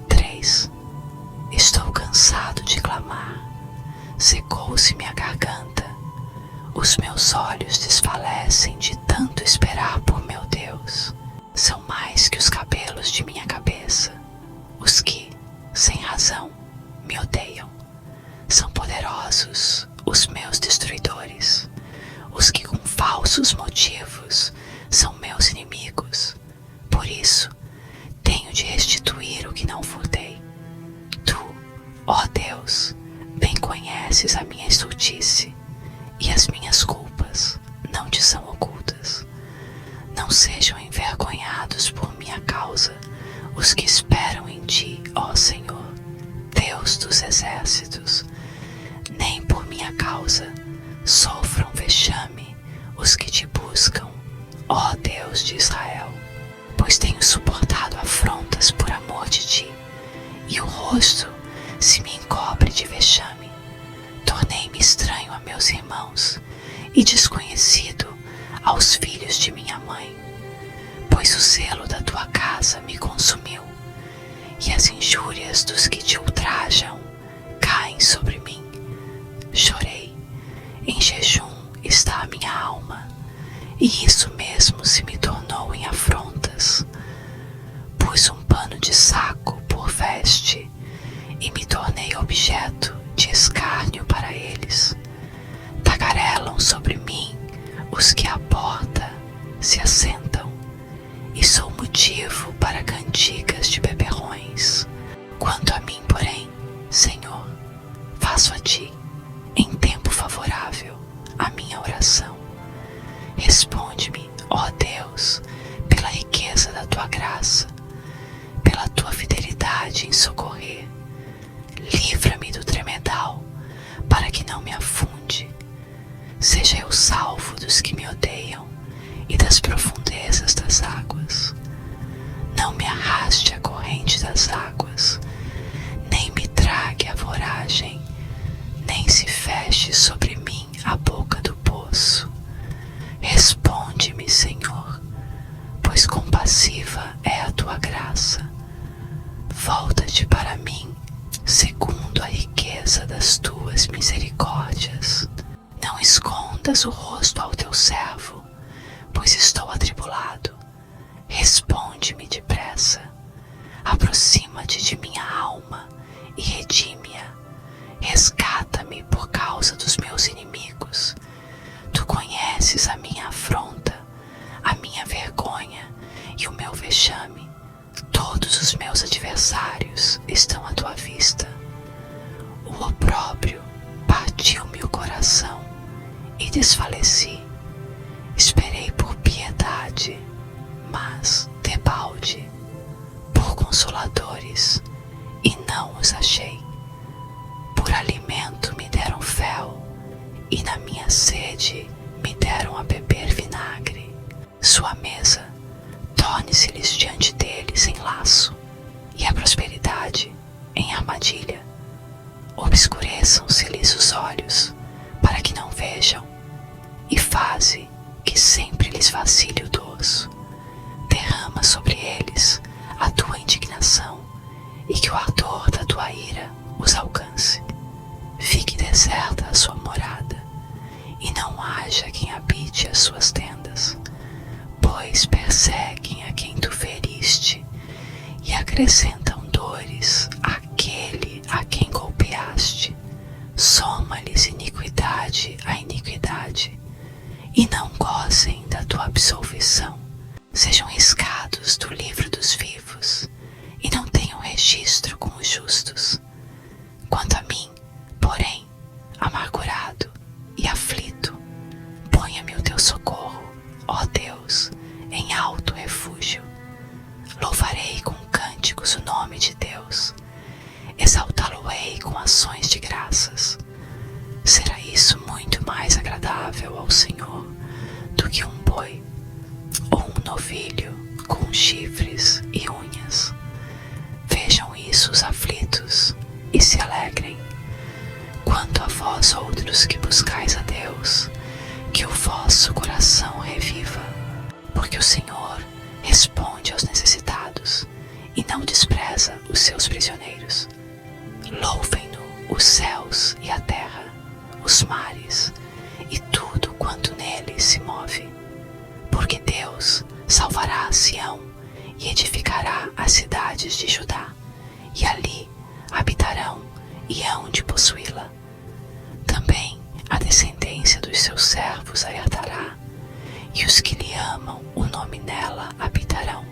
3. Estou cansado de clamar. Secou-se minha garganta. Os meus olhos desfalecem de tanto esperar por meu Deus. São mais que os cabelos de minha cabeça, os que, sem razão, me odeiam. São poderosos os meus destruidores, os que com falsos motivos são meus inimigos. Por isso, tenho de restituir o que não furtei. Tu, ó Deus, bem conheces a minha estultice, e as minhas culpas não te são ocultas. Não sejam envergonhados por minha causa os que esperam em ti, ó Senhor, Deus dos exércitos. Nem por minha causa sofram vexame os que te buscam, ó Deus de Israel. Pois tenho suportado afrontas por amor de ti, e o rosto se me encobre de vexame. Tornei-me estranho a meus irmãos e desconhecido aos filhos de minha mãe, pois o zelo da tua casa me consumiu, e as injúrias dos que te ultrajam caem sobre mim. Chorei, em jejum está a minha alma, e isso mesmo se me tornou em afrontas. Pus um pano de saco por veste, e me tornei objeto de escárnio para eles. Tagarelam sobre mim os que à porta se assentam, e sou motivo para cantigas de beberrões. Quanto a mim, porém, Senhor, faço a ti, em tempo favorável, a minha oração. Responde-me, ó Deus, pela riqueza da tua graça, pela tua fidelidade em socorrer. Livra-me do tremedal, para que não me afunde. Seja eu salvo dos que me odeiam e das profundezas das águas. Não me arraste a corrente das águas, nem me trague a voragem, nem se feche sobre mim a boca do poço. Responde-me, Senhor, pois compassiva é a tua graça. Volta-te para mim, segundo a riqueza das tuas misericórdias. Não escondas o rosto ao teu servo, pois estou atribulado. Responde-me depressa. Aproxima-te de minha alma e redime-a. Resgata-me por causa dos meus inimigos. Tu conheces a minha afronta, a minha vergonha e o meu vexame. Todos os meus adversários estão à tua vista. O opróbrio partiu-me o coração e desfaleci. Esperei por piedade, mas debalde, por consoladores, e não os achei. Por alimento me deram fel, e na minha sede me deram a beber vinagre. Sua mesa torne lance-lhes diante deles em laço, e a prosperidade em armadilha. Obscureçam-se-lhes os olhos, para que não vejam, e faze que sempre lhes vacile o dorso. Derrama sobre eles a tua indignação, e que o ardor da tua ira os alcance. Fique deserta a sua morada, e não haja quem habite as suas tendas, pois perseguem a quem tu feriste, e acrescentam dores àquele a quem golpeaste. Soma-lhes iniquidade à iniquidade, e não gozem da tua absolvição. Sejam riscados do livro dos vivos, e não tenham registro com os justos. Quanto a mim, porém, amargurado e aflito, ponha-me o teu socorro, ó Deus, em alto refúgio. Louvarei com cânticos o nome de Deus, exaltá-lo-ei com ações de graças. Será isso muito mais agradável ao Senhor do que um boi ou um novilho com chifres e unhas. Vejam isso os aflitos e se alegrem. Quanto a vós outros que buscais a Deus, que o vosso coração reviva, porque o Senhor responde aos necessitados e não despreza os seus prisioneiros. Louvem-no os céus e a terra, os mares e tudo quanto nele se move, porque Deus salvará a Sião e edificará as cidades de Judá, e ali habitarão e hão de possuí-la. Também a descendência dos seus servos a herdará, e os que lhe amam o nome nela habitarão.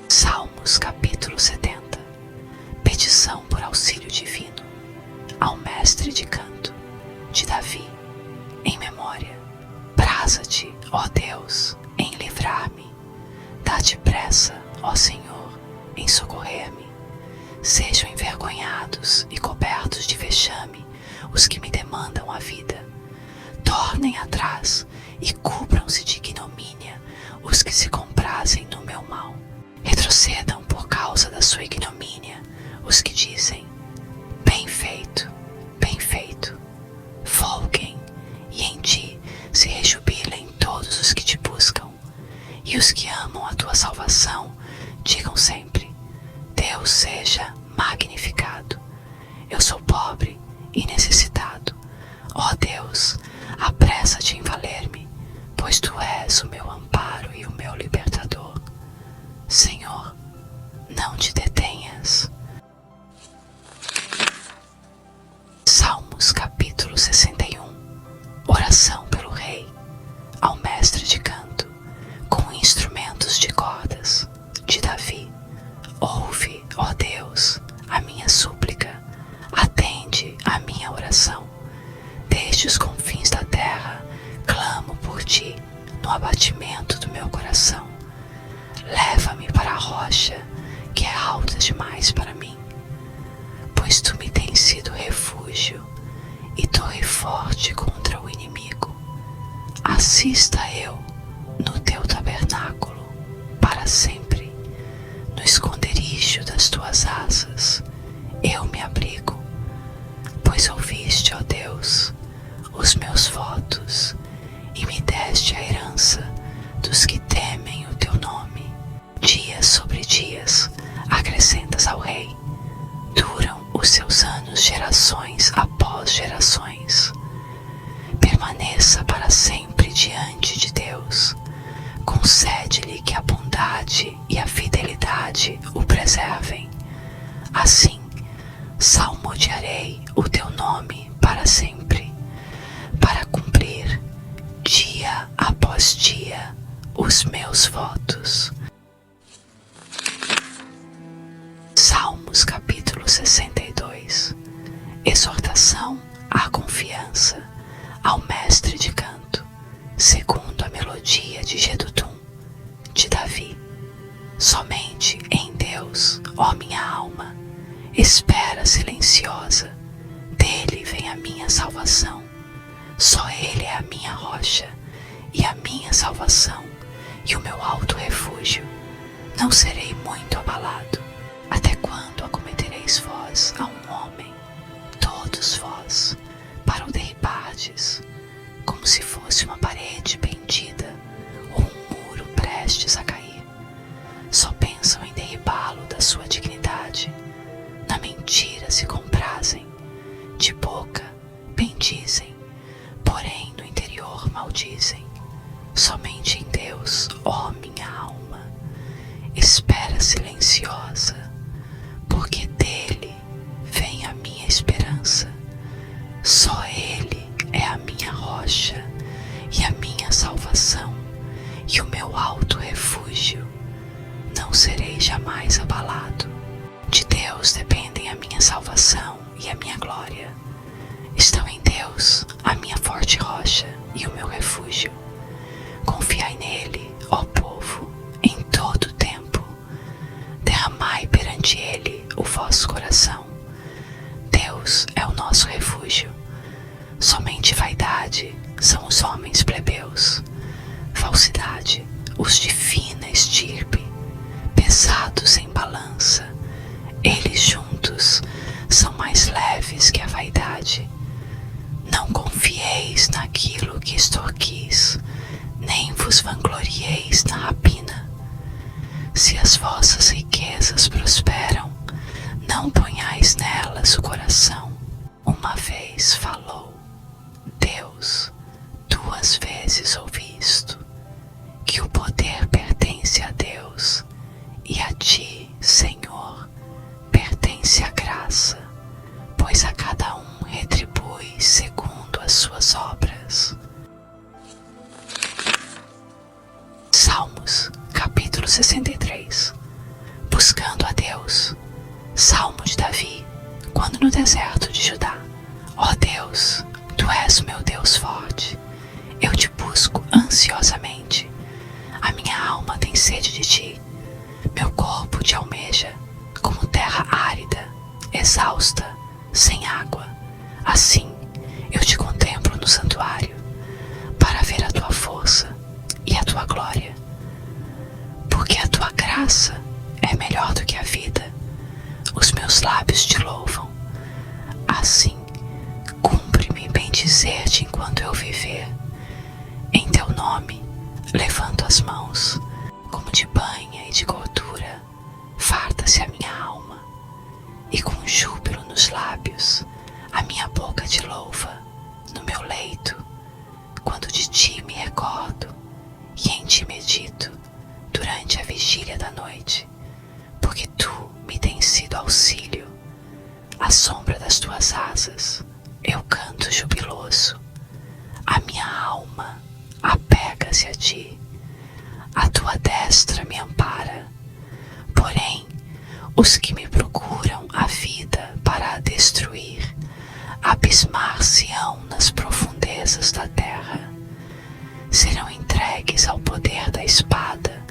Salmos capítulo 70. Petição por auxílio divino ao mestre de canto, de Davi, em memória. Praza-te, ó Deus, em livrar-me. Dá-te pressa, ó Senhor, em socorrer-me. Sejam envergonhados e cobertos de vexame os que me demandam a vida. Tornem atrás e cubram-se de ignomínia os que se comprazem no meu mal. Retrocedam por causa da sua ignomínia os que dizem: bem feito, bem feito. Folguem, e em ti se rejubilem todos os que te buscam. E os que amam a tua salvação digam sempre: Deus seja magnificado. Eu sou pobre e necessitado. Ó Deus, apressa-te em valer-me, pois tu és o meu amparo e o meu libertador. Senhor, não te detenhas. Salmos capítulo 61. Oração pelo rei, ao mestre de canto, com instrumentos de cordas, de Davi. Ouve, ó Deus, a minha súplica, atende a minha oração. Desde os confins da terra, clamo por ti, no abatimento do meu coração. Leva-me para a rocha, que é alta demais para mim, pois tu me tens sido refúgio e torre forte contra o inimigo. Assista eu no teu tabernáculo para sempre. No esconderijo das tuas asas eu me abrigo, pois ouviste, ó Deus, os meus votos e me deste a herança dos que temem o teu nome. Dias sobre dias acrescentas ao rei, duram os seus anos gerações após gerações. Permaneça para sempre diante de Deus. Concede-lhe que a bondade e a fidelidade o preservem. Assim, salmodiarei o teu nome para sempre, para cumprir, dia após dia, os meus votos. Salmos capítulo 62. Exortação à confiança ao mestre de canto, segundo a melodia de Jedutum, de Davi. Somente em Deus, ó minha alma, espera silenciosa, dele vem a minha salvação. Só ele é a minha rocha e a minha salvação e o meu alto refúgio. Não serei muito abalado. Até quando acometereis vós a um homem, todos vós, para o derribardes, como se fosse uma parede pendida ou um muro prestes a cair? Só pensam em derribá-lo da sua dignidade. Na mentira se comprazem, de boca bendizem, porém no interior maldizem. Somente em Deus, ó minha alma, espera silenciosa, porque dele vem a minha esperança. Só ele é a minha rocha e a minha salvação e o meu alto refúgio. Não serei jamais abalado. De Deus dependem a minha salvação e a minha glória. Estão em Deus a minha forte rocha e o meu refúgio. Confiai nele, ó povo, em todo o tempo. Derramai perante ele o vosso coração. Deus é o nosso refúgio. Somente vaidade são os homens plebeus. Falsidade, os de fina estirpe, pesados em balança. Eles juntos são mais leves que a vaidade. Não confieis naquilo que extorquis, nem vos vanglorieis na rapina. Se as vossas riquezas prosperam, não ponhais nelas o coração. Uma vez falou Deus, 2 vezes ouvi isto, que o poder pertence a Deus, e a ti, Senhor, pertence a graça, pois a cada um retribui segundo as suas obras. Salmos, capítulo 63. Buscando a Deus. Salmo de Davi, quando no deserto de Judá. Ó Deus, tu és o meu Deus forte. Eu te busco ansiosamente. A minha alma tem sede de ti. Meu corpo te almeja, como terra árida, exausta, sem água. Assim, eu te contemplo no santuário, para ver a tua força e a tua glória. Porque a tua graça é melhor do que a vida. Os meus lábios te louvam. Assim, cumpre-me bendizer-te enquanto eu viver. Em teu nome, levanto as mãos, como de banha e de gordura, farta-se a minha alma. E com júbilo nos lábios, a minha boca te louva, no meu leito, quando de ti me recordo, e em ti medito, durante a vigília da noite, porque tu me tens sido auxílio. À sombra das tuas asas, eu canto jubiloso. A minha alma apega-se a ti. A tua destra me ampara. Porém, os que me procuram a vida para a destruir, abismar-se-ão nas profundezas da terra. Serão entregues ao poder da espada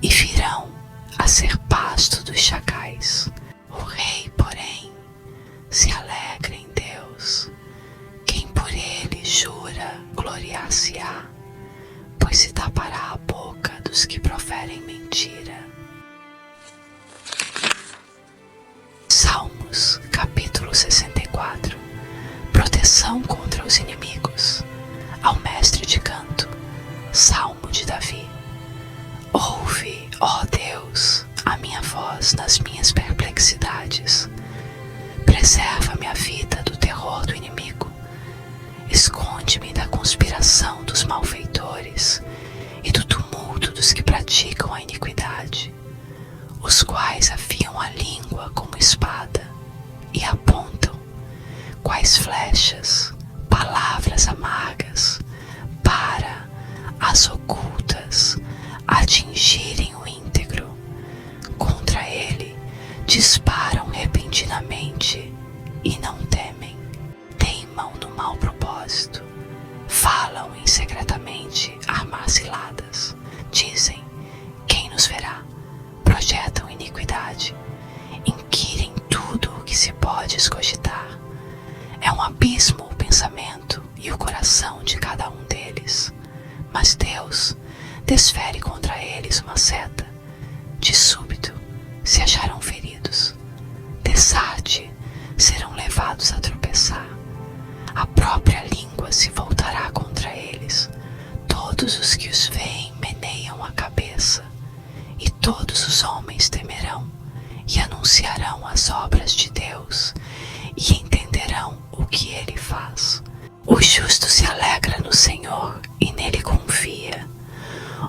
e virão a ser pasto dos chacais. O rei, porém, se alegra em Deus. Quem por ele jura, gloriar-se-á, pois se tapará a boca dos que proferem mentira. Salmos, capítulo 64. Proteção contra os inimigos. Ao mestre de canto. Salmo de Davi. Ouve, ó Deus, a minha voz nas minhas perplexidades. Preserva-me a vida do terror do inimigo. Esconde-me da conspiração dos malfeitores e do tumulto dos que praticam a iniquidade, os quais afiam a língua como espada e apontam, quais flechas, palavras amargas, para as ocultas atingirem o íntegro. Contra ele disparam repentinamente e não temem. Teimam no mau propósito. Falam secretamente armar ciladas. Dizem, quem nos verá? Projetam iniquidade. Inquirem tudo o que se pode escogitar. É um abismo o pensamento e o coração de cada um deles. Mas Deus desfere contra eles uma seta. De súbito se acharão feridos. Dessarte serão levados a tropeçar. A própria língua se voltará contra eles. Todos os que os veem meneiam a cabeça. E todos os homens temerão e anunciarão as obras de Deus e entenderão o que Ele faz. O justo se alegra no Senhor e nele confia.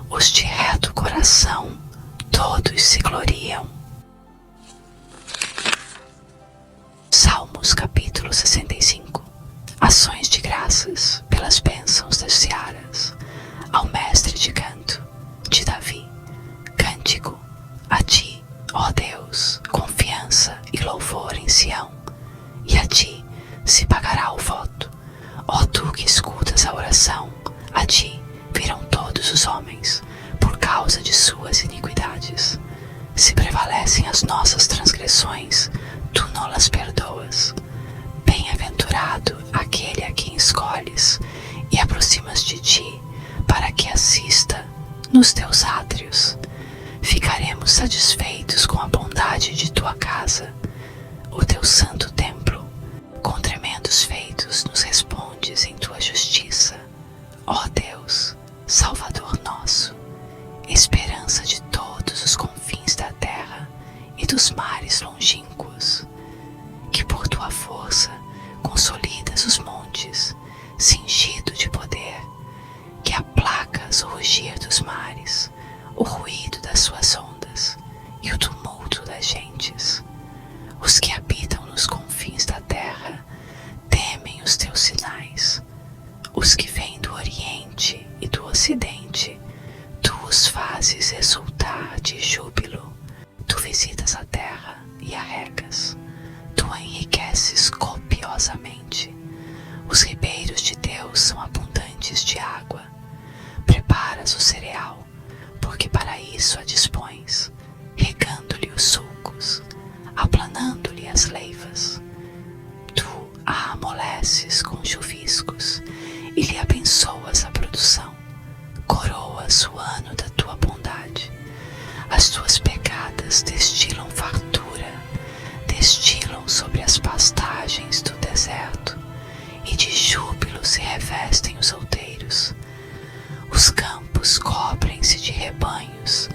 Os de reto coração, todos se gloriam. Salmos capítulo 65. Ações de graças pelas bênçãos das searas. Ao mestre de canto, de Davi. Cântico a ti, ó Deus, confiança e louvor em Sião. E a ti se pagará o voto. Ó tu que escutas a oração, a ti virão todos os homens, por causa de suas iniquidades. Se prevalecem as nossas transgressões, tu não las perdoas. Bem-aventurado aquele a quem escolhes e aproximas de ti, para que assista nos teus átrios. Ficaremos satisfeitos com a bondade de tua casa, o teu santo templo. Com tremendos feitos nos respondes em tua justiça. Ó Deus, Salvador nosso, esperança de todos os confins da terra e dos mares longínquos, que por tua força consolidas os montes, cingido de poder, que aplacas o rugir dos mares, o ruído das suas ondas e o tumulto das gentes. Os que habitam nos confins da terra temem os teus sinais. Os que vêm do Oriente e do Ocidente, tu os fazes exultar de júbilo. Tu visitas a terra e a regas. Tu a enriqueces copiosamente. Os ribeiros de Deus são abundantes de água. Preparas o cereal, porque para isso a dispões, regando-lhe os sulcos, aplanando-lhe as leivas. Tu a amoleces com chuviscos e lhe abençoas a produção. Coroas o ano da tua bondade. As tuas pegadas destilam fartura, destilam sobre as pastagens do deserto, e de júbilo se revestem os outeiros. Os campos cobrem-se de rebanhos,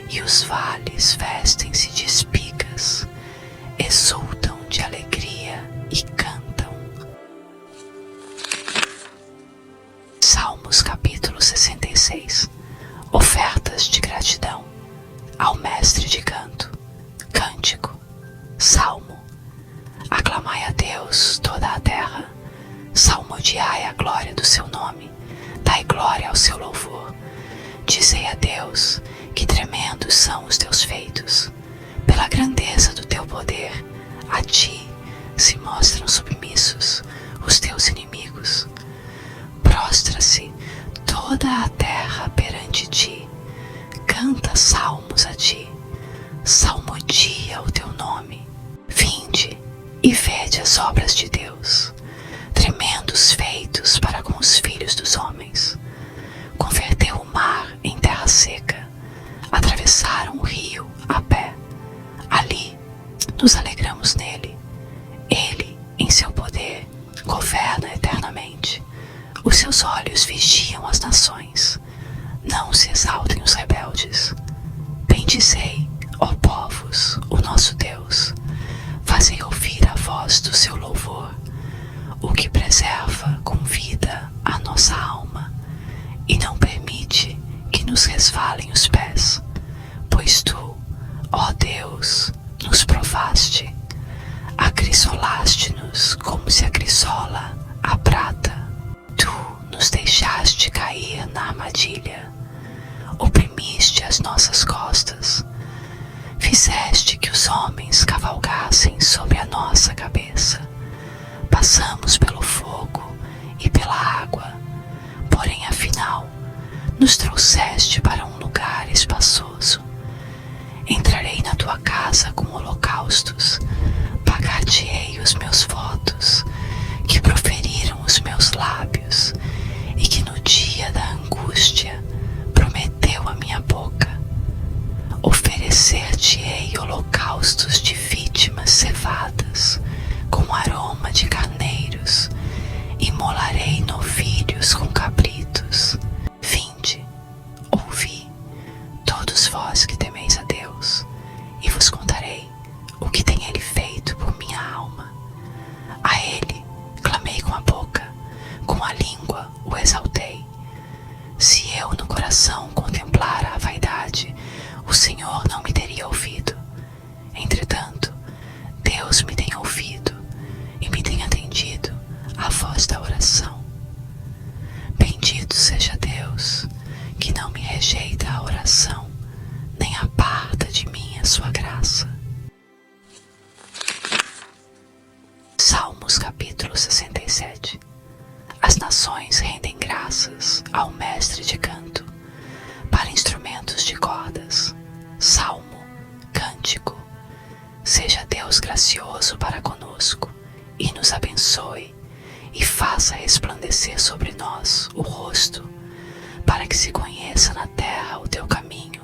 e os vales vestem-se de espigas, exultam de alegria e cantam. Salmos capítulo 66. Ofertas de gratidão ao mestre de canto. Cântico, salmo. Aclamai a Deus toda a terra, salmodiai a glória do seu nome, dai glória ao seu louvor. Dizei a Deus que tremendos são os teus feitos. Pela grandeza do teu poder, a ti se mostram submissos os teus inimigos. Prostra-se toda a terra perante ti. Canta salmos a ti. Salmodia o teu nome. Vinde e vede as obras de Deus, tremendos feitos para com os filhos dos homens. Converteu o mar em terra seca, atravessaram o rio a pé. Ali nos alegramos nele. Ele, em seu poder, governa eternamente. Os seus olhos vigiam as nações. Não se exaltem os rebeldes. Bendizei, ó povos, o nosso Deus. Fazei ouvir a voz do seu louvor, o que preserva com vida a nossa alma e não permite que nos resvalem os pés. Pois tu, ó Deus, nos provaste, acrisolaste-nos como se acrisola a prata. Tu nos deixaste cair na armadilha, oprimiste as nossas costas, fizeste que os homens cavalgassem sobre a nossa cabeça. Passamos pelo fogo e pela água, porém afinal nos trouxeste para um lugar espaçoso. Entrarei na tua casa com holocaustos, pagar-te-ei os meus votos, que proferiram os meus lábios, e que no dia dia da angústia, prometeu a minha boca: oferecer-te-ei holocaustos de vítimas cevadas, com aroma de carneiros, imolarei novilhos com cabritos. Vinde, ouvi, todos vós que temeis a Deus, e vos contarei o que tem Ele feito por minha alma. A Ele clamei com a boca, com a língua o exaltei. Se eu no coração contemplara a vaidade, o Senhor não me teria ouvido. Entretanto, Deus me tem ouvido e me tem atendido à voz da oração. Bendito seja Deus, que não me rejeita a oração, nem aparta de mim a sua graça. Salmos capítulo 67. As nações rendem graças ao mestre de canto, para instrumentos de cordas. Salmo, cântico. Seja Deus gracioso para conosco, e nos abençoe, e faça resplandecer sobre nós o rosto, para que se conheça na terra o teu caminho,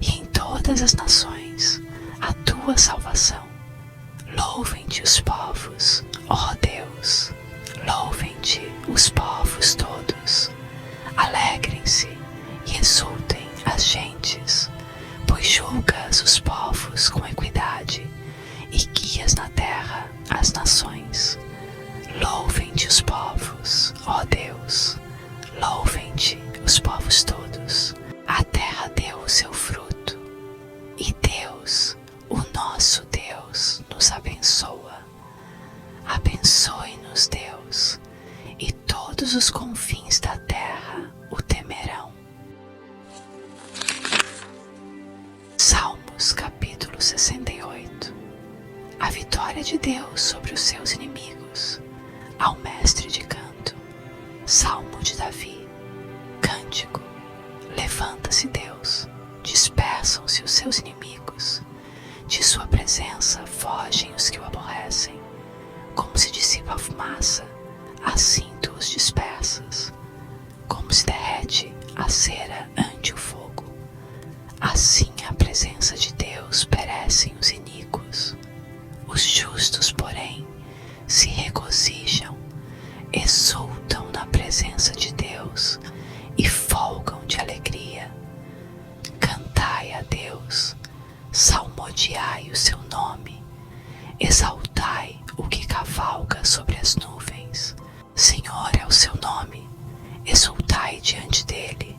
e em todas as nações a tua salvação. Louvem-te os povos, ó Deus, louvem-te os povos todos. Alegrem-se e exultem as gentes, pois julgas os povos com equidade e guias na terra as nações. Louvem-te os povos, ó Deus, louvem-te os povos todos. A terra deu o seu fruto, e Deus, o nosso Deus, nos abençoa. Abençoe-nos, Deus, e todos os confins da terra o temerão. Salmos capítulo 68. A vitória de Deus sobre os seus inimigos. Ao mestre de canto. Salmo de Davi. Cântico. Levanta-se Deus, dispersam-se os seus inimigos. De sua presença fogem os que o aborrecem. Como se dissipa a fumaça, assim tu os dispersas. Como se derrete a cera ante o fogo, assim à presença de Deus perecem os iníquos. Os justos, porém, se regozijam, exultam na presença de Deus e folgam de alegria. Cantai a Deus, salmodiai o seu nome, exaltai o que cavalga sobre as nuvens. Senhor é o seu nome, exultai diante dele.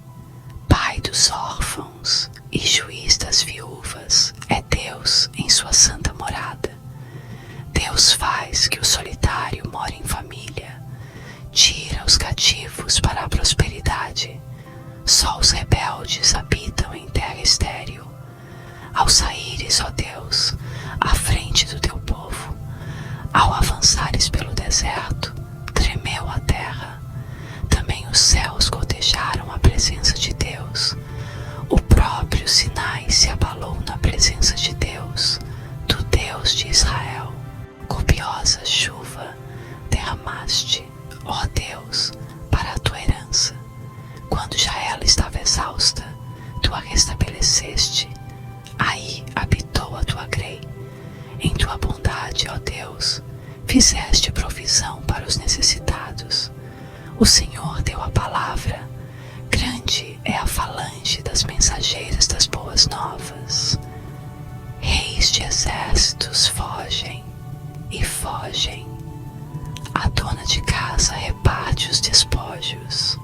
Pai dos órfãos e juiz das viúvas é Deus em sua santa morada. Deus faz que o solitário more em família, tira os cativos para a prosperidade. Só os rebeldes habitam em terra estéril. Ao saíres, ó Deus, à frente do teu povo, ao avançares pelo deserto, tremeu a terra. Também os céus gotejaram a presença de Deus. O próprio Sinai se abalou na presença de Deus, do Deus de Israel. Copiosa chuva derramaste, ó Deus, para a tua herança. Quando já ela estava exausta, tu a restabeleceste. Aí habitou a tua grei. Em tua bondade, ó Deus, fizeste provisão para os necessitados. O Senhor deu a palavra. Grande é a falange das mensageiras das boas novas. Reis de exércitos fogem e fogem. A dona de casa reparte os despojos.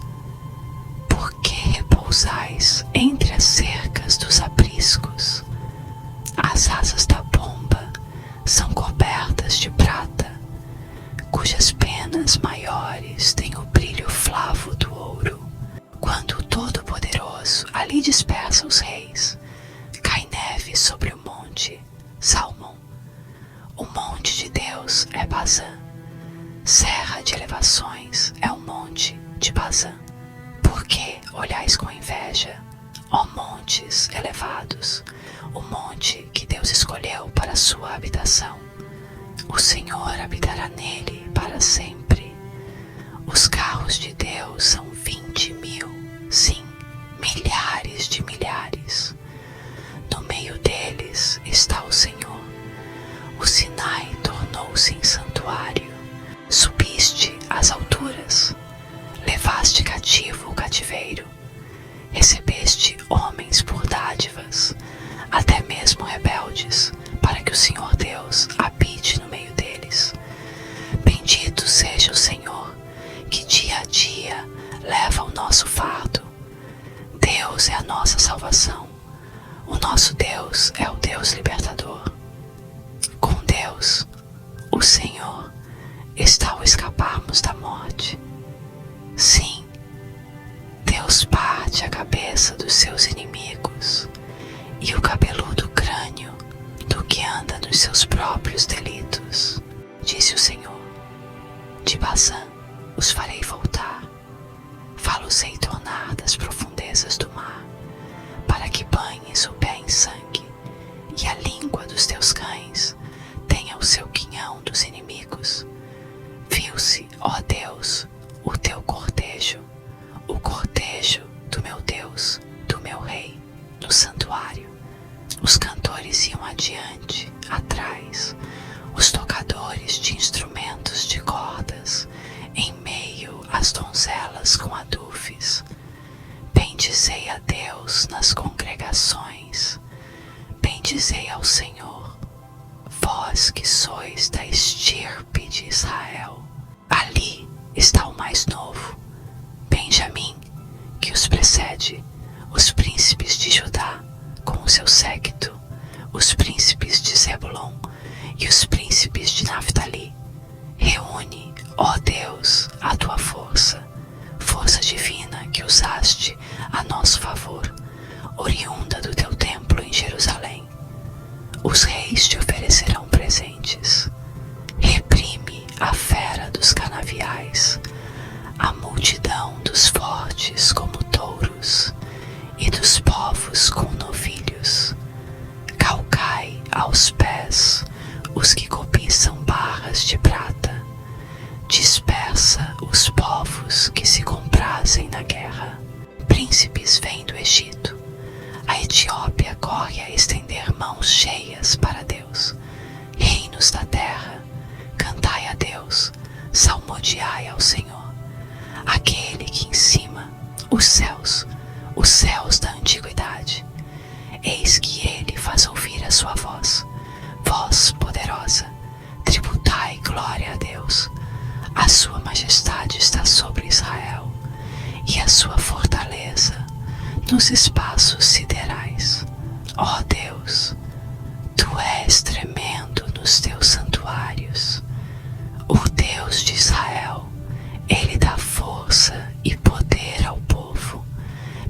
Por que repousais entre as cercas dos apriscos? As asas da pomba são cobertas de prata, cujas penas maiores têm o brilho flavo do ouro. Quando o Todo-Poderoso ali dispersa os reis, cai neve sobre o monte Salmão. O monte de Deus é Bazã. Serra de elevações é o monte de Bazã. Por que olhais com inveja, ó montes elevados, o monte que Deus escolheu para sua habitação? O Senhor habitará nele para sempre. Os carros de Deus são 20.000, sim, milhares de milhares. No meio deles está o Senhor. O Sinai tornou-se em santuário. Subiste às alturas, levaste cativo o cativeiro, recebeste homens por dádivas, até mesmo rebeldes, para que o Senhor Deus habite no meio deles. Bendito seja o Senhor, que dia a dia leva o nosso fardo. Deus é a nossa salvação. O nosso Deus é o Deus libertador. Com Deus, o Senhor, está o escaparmos da morte. Sim, Deus parte a cabeça dos seus inimigos e o cabeludo crânio do que anda nos seus próprios delitos. Disse o Senhor: de Bazã os farei voltar, fá-los-ei tornar das profundezas do mar, para que banhes o pé em sangue, e a língua dos teus cães tenha o seu quinhão dos inimigos. Viu-se, ó Deus, o teu cortejo, o cortejo do meu Deus, do meu Rei, no santuário. Os cantores iam adiante, atrás, os tocadores de instrumentos de cordas, em meio às donzelas com adufes. Bendizei a Deus nas congregações, bendizei ao Senhor, vós que sois da estirpe de Israel. Ali está o mais novo, Benjamim, que os precede, os príncipes de Judá, com o seu séquito, os príncipes de Zebulon e os príncipes de Naftali. Reúne, ó Deus, a tua força, força divina que usaste a nosso favor, oriunda do teu templo em Jerusalém. Os reis te oferecerão presentes. Reprime a fera dos canaviais, a multidão dos fortes como touros, e dos povos com novilhos. Calcai aos pés os que cobiçam barras de prata. Dispersa os povos que se comprazem na guerra. Príncipes vêm do Egito. A Etiópia corre a estender mãos cheias para Deus. Reinos da terra, cantai a Deus, salmodiai ao Senhor. Aquele que em cima, os céus da antiguidade. Eis que ele faz ouvir a sua voz, voz poderosa. Tributai glória a Deus. A sua majestade está sobre Israel, e a sua fortaleza nos espaços siderais. Ó Deus, tu és tremendo nos teus santuários. O Deus de Israel, ele dá força e poder ao povo.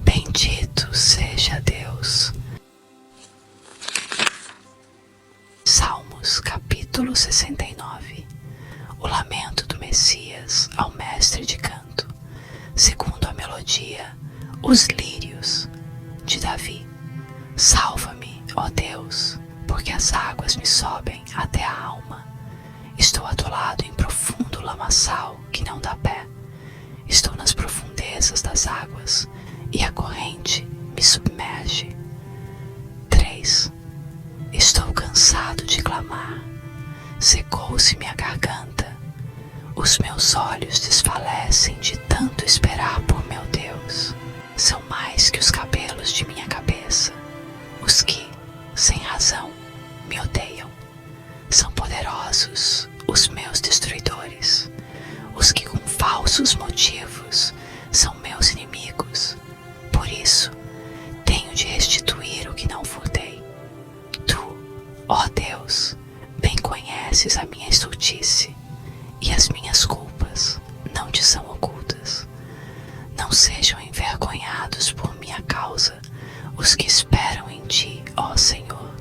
Bendito seja Deus. Salmos capítulo 69. O lamento do Messias ao mestre de canto, segundo a melodia, os lírios de Davi. Salva-me, ó Deus, porque as águas me sobem até a alma. Estou atolado em profundo lamaçal que não dá pé. Estou nas profundezas das águas e a corrente me submerge. 3. Estou cansado de clamar. Secou-se minha garganta. Os meus olhos desfalecem de tanto esperar por meu Deus. São mais que os cabelos de minha cabeça, os que, sem razão, me odeiam. São poderosos os meus destruidores, os que com falsos motivos são meus inimigos. Por isso, tenho de restituir o que não furtei. Tu, ó Deus, bem conheces a minha estultice, e as minhas culpas não te são ocultas. Não sejam envergonhados por minha causa os que esperam em ti, ó Senhor,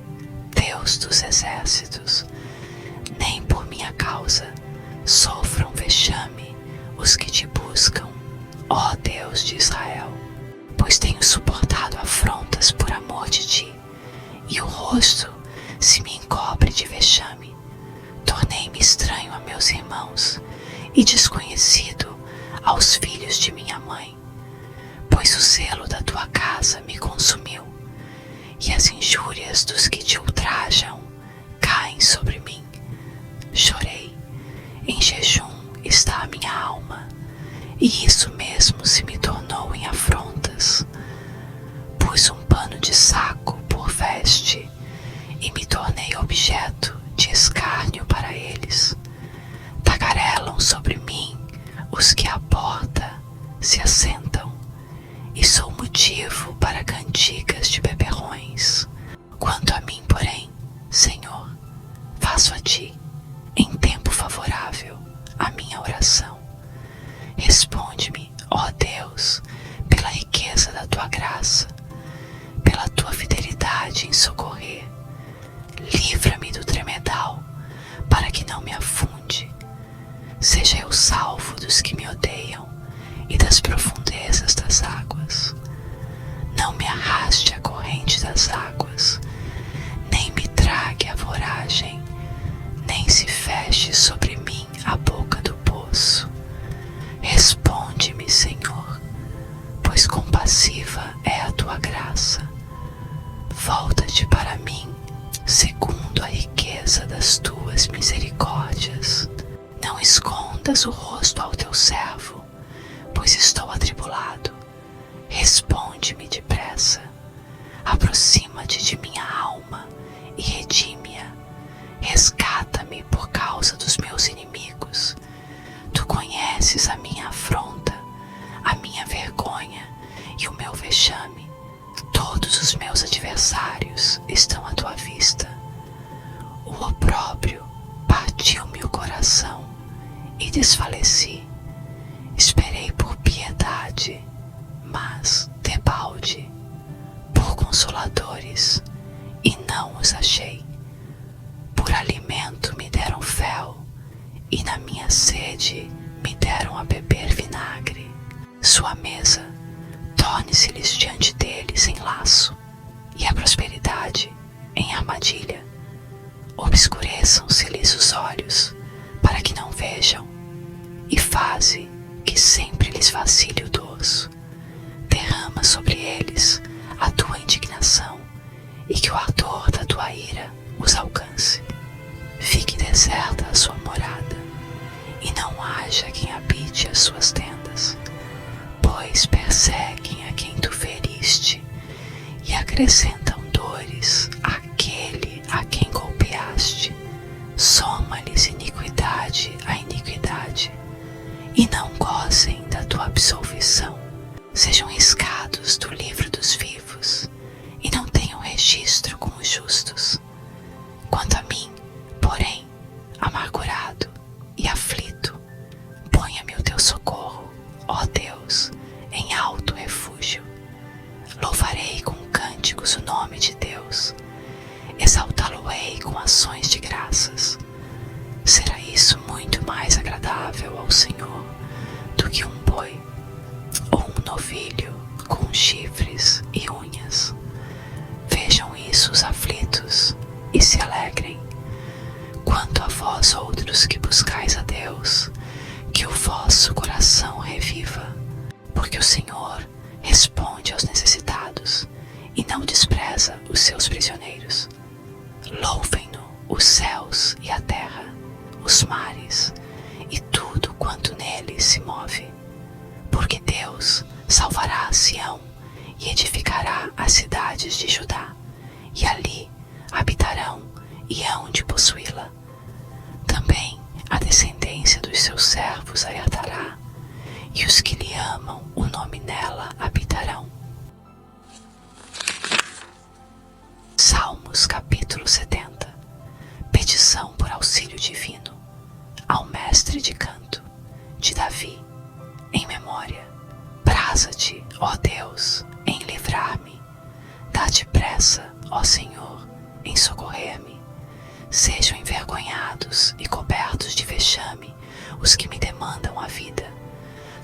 Deus dos exércitos. Nem por minha causa sofram vexame os que te buscam, ó Deus de Israel. Pois tenho suportado afrontas por amor de ti, e o rosto se me encobre de vexame. Tornei-me estranho a meus irmãos e desconhecido aos filhos de minha mãe, pois o zelo da tua casa me consumiu, e as injúrias dos que te ultrajam caem sobre mim. Chorei, em jejum está a minha alma, e isso mesmo se me tornou em afrontas. Pus um pano de saco por veste, e me tornei objeto de escárnio para eles. Tagarelam sobre mim os que à porta se assentam, e sou motivo para cantigas de beberrões. Quanto a mim, porém, Senhor, faço a ti, em tempo favorável, a minha oração. Responde-me, ó Deus, pela riqueza da tua graça, pela tua fidelidade em socorrer. Livra-me do tremedal, para que não me afunde. Seja eu salvo dos que me odeiam e das profundezas das águas. Não me arraste a corrente das águas, nem me trague a voragem, nem se feche sobre mim a boca do poço. Responde-me, Senhor, pois compassiva é a tua graça. Volta-te para mim, segundo a riqueza das tuas misericórdias. Não escondas o rosto ao teu servo, pois estou atribulado. Responde-me depressa. Aproxima-te de minha alma e redime-a. Resgata-me por causa dos meus inimigos. Tu conheces a minha afronta, a minha vergonha e o meu vexame. Todos os meus adversários estão à tua vista. O opróbrio partiu-me o coração e desfaleci. Esperei por piedade, mas debalde, por consoladores, e não os achei. Por alimento me deram fel, e na minha sede me deram a beber vinagre. Sua mesa torne-se-lhes diante deles em laço, e a prosperidade em armadilha. Obscureçam-se-lhes os olhos, para que não vejam, e faze que sempre lhes vacile o dorso. Derrama sobre eles a tua indignação, e que o ardor da tua ira os alcance. Fique deserta a sua morada, e não haja quem habite as suas tendas, pois perseguem a quem tu feriste, e acrescentam dores àquele a quem golpeaste. Soma-lhes iniquidade a iniquidade, e não gozem da tua absolvição. Sejam riscados do livro dos vivos, e não tenham registro com os justos. Quanto a mim, porém, amargurado e aflito, ponha-me o teu socorro, ó Deus, em alto refúgio. Louvarei com cânticos o nome de Deus, exaltá-lo-ei com ações de graças. Será isso muito mais agradável ao Senhor do que um boi ou um novilho com chifres e unhas. Vejam isso os aflitos e se alegrem. Quanto a vós outros que buscais a Deus, que o vosso coração reviva, porque o Senhor responde aos necessitados e não despreza os seus prisioneiros. Louvem-no os céus e a terra, os mares e tudo quanto neles se move, porque Deus salvará a Sião e edificará as cidades de Judá, e ali habitarão e hão de possuí-la. Também a descendência dos seus servos a herdará, e os que lhe amam o nome nela habitarão. Salmos capítulo 70. Petição por auxílio divino ao mestre de canto, de Davi, em memória. Praza-te, ó Deus, em livrar-me. Dá-te pressa, ó Senhor, em socorrer-me. Sejam envergonhados e cobertos de vexame os que me demandam a vida.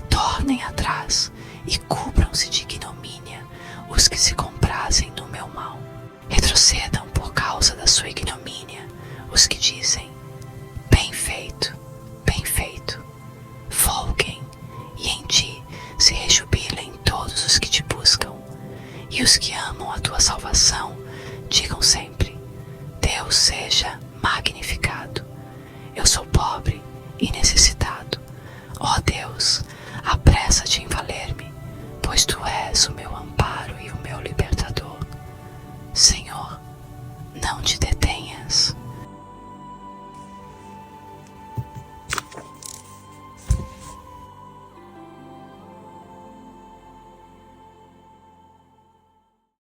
Tornem atrás e cubram-se de ignomínia os que se comprazem no meu mal. Retrocedam por causa da sua ignomínia os que dizem: bem feito, bem feito. Folguem e em sua salvação, digam sempre: Deus seja magnificado. Eu sou pobre e necessitado. Ó Deus, apressa-te em valer-me, pois tu és o meu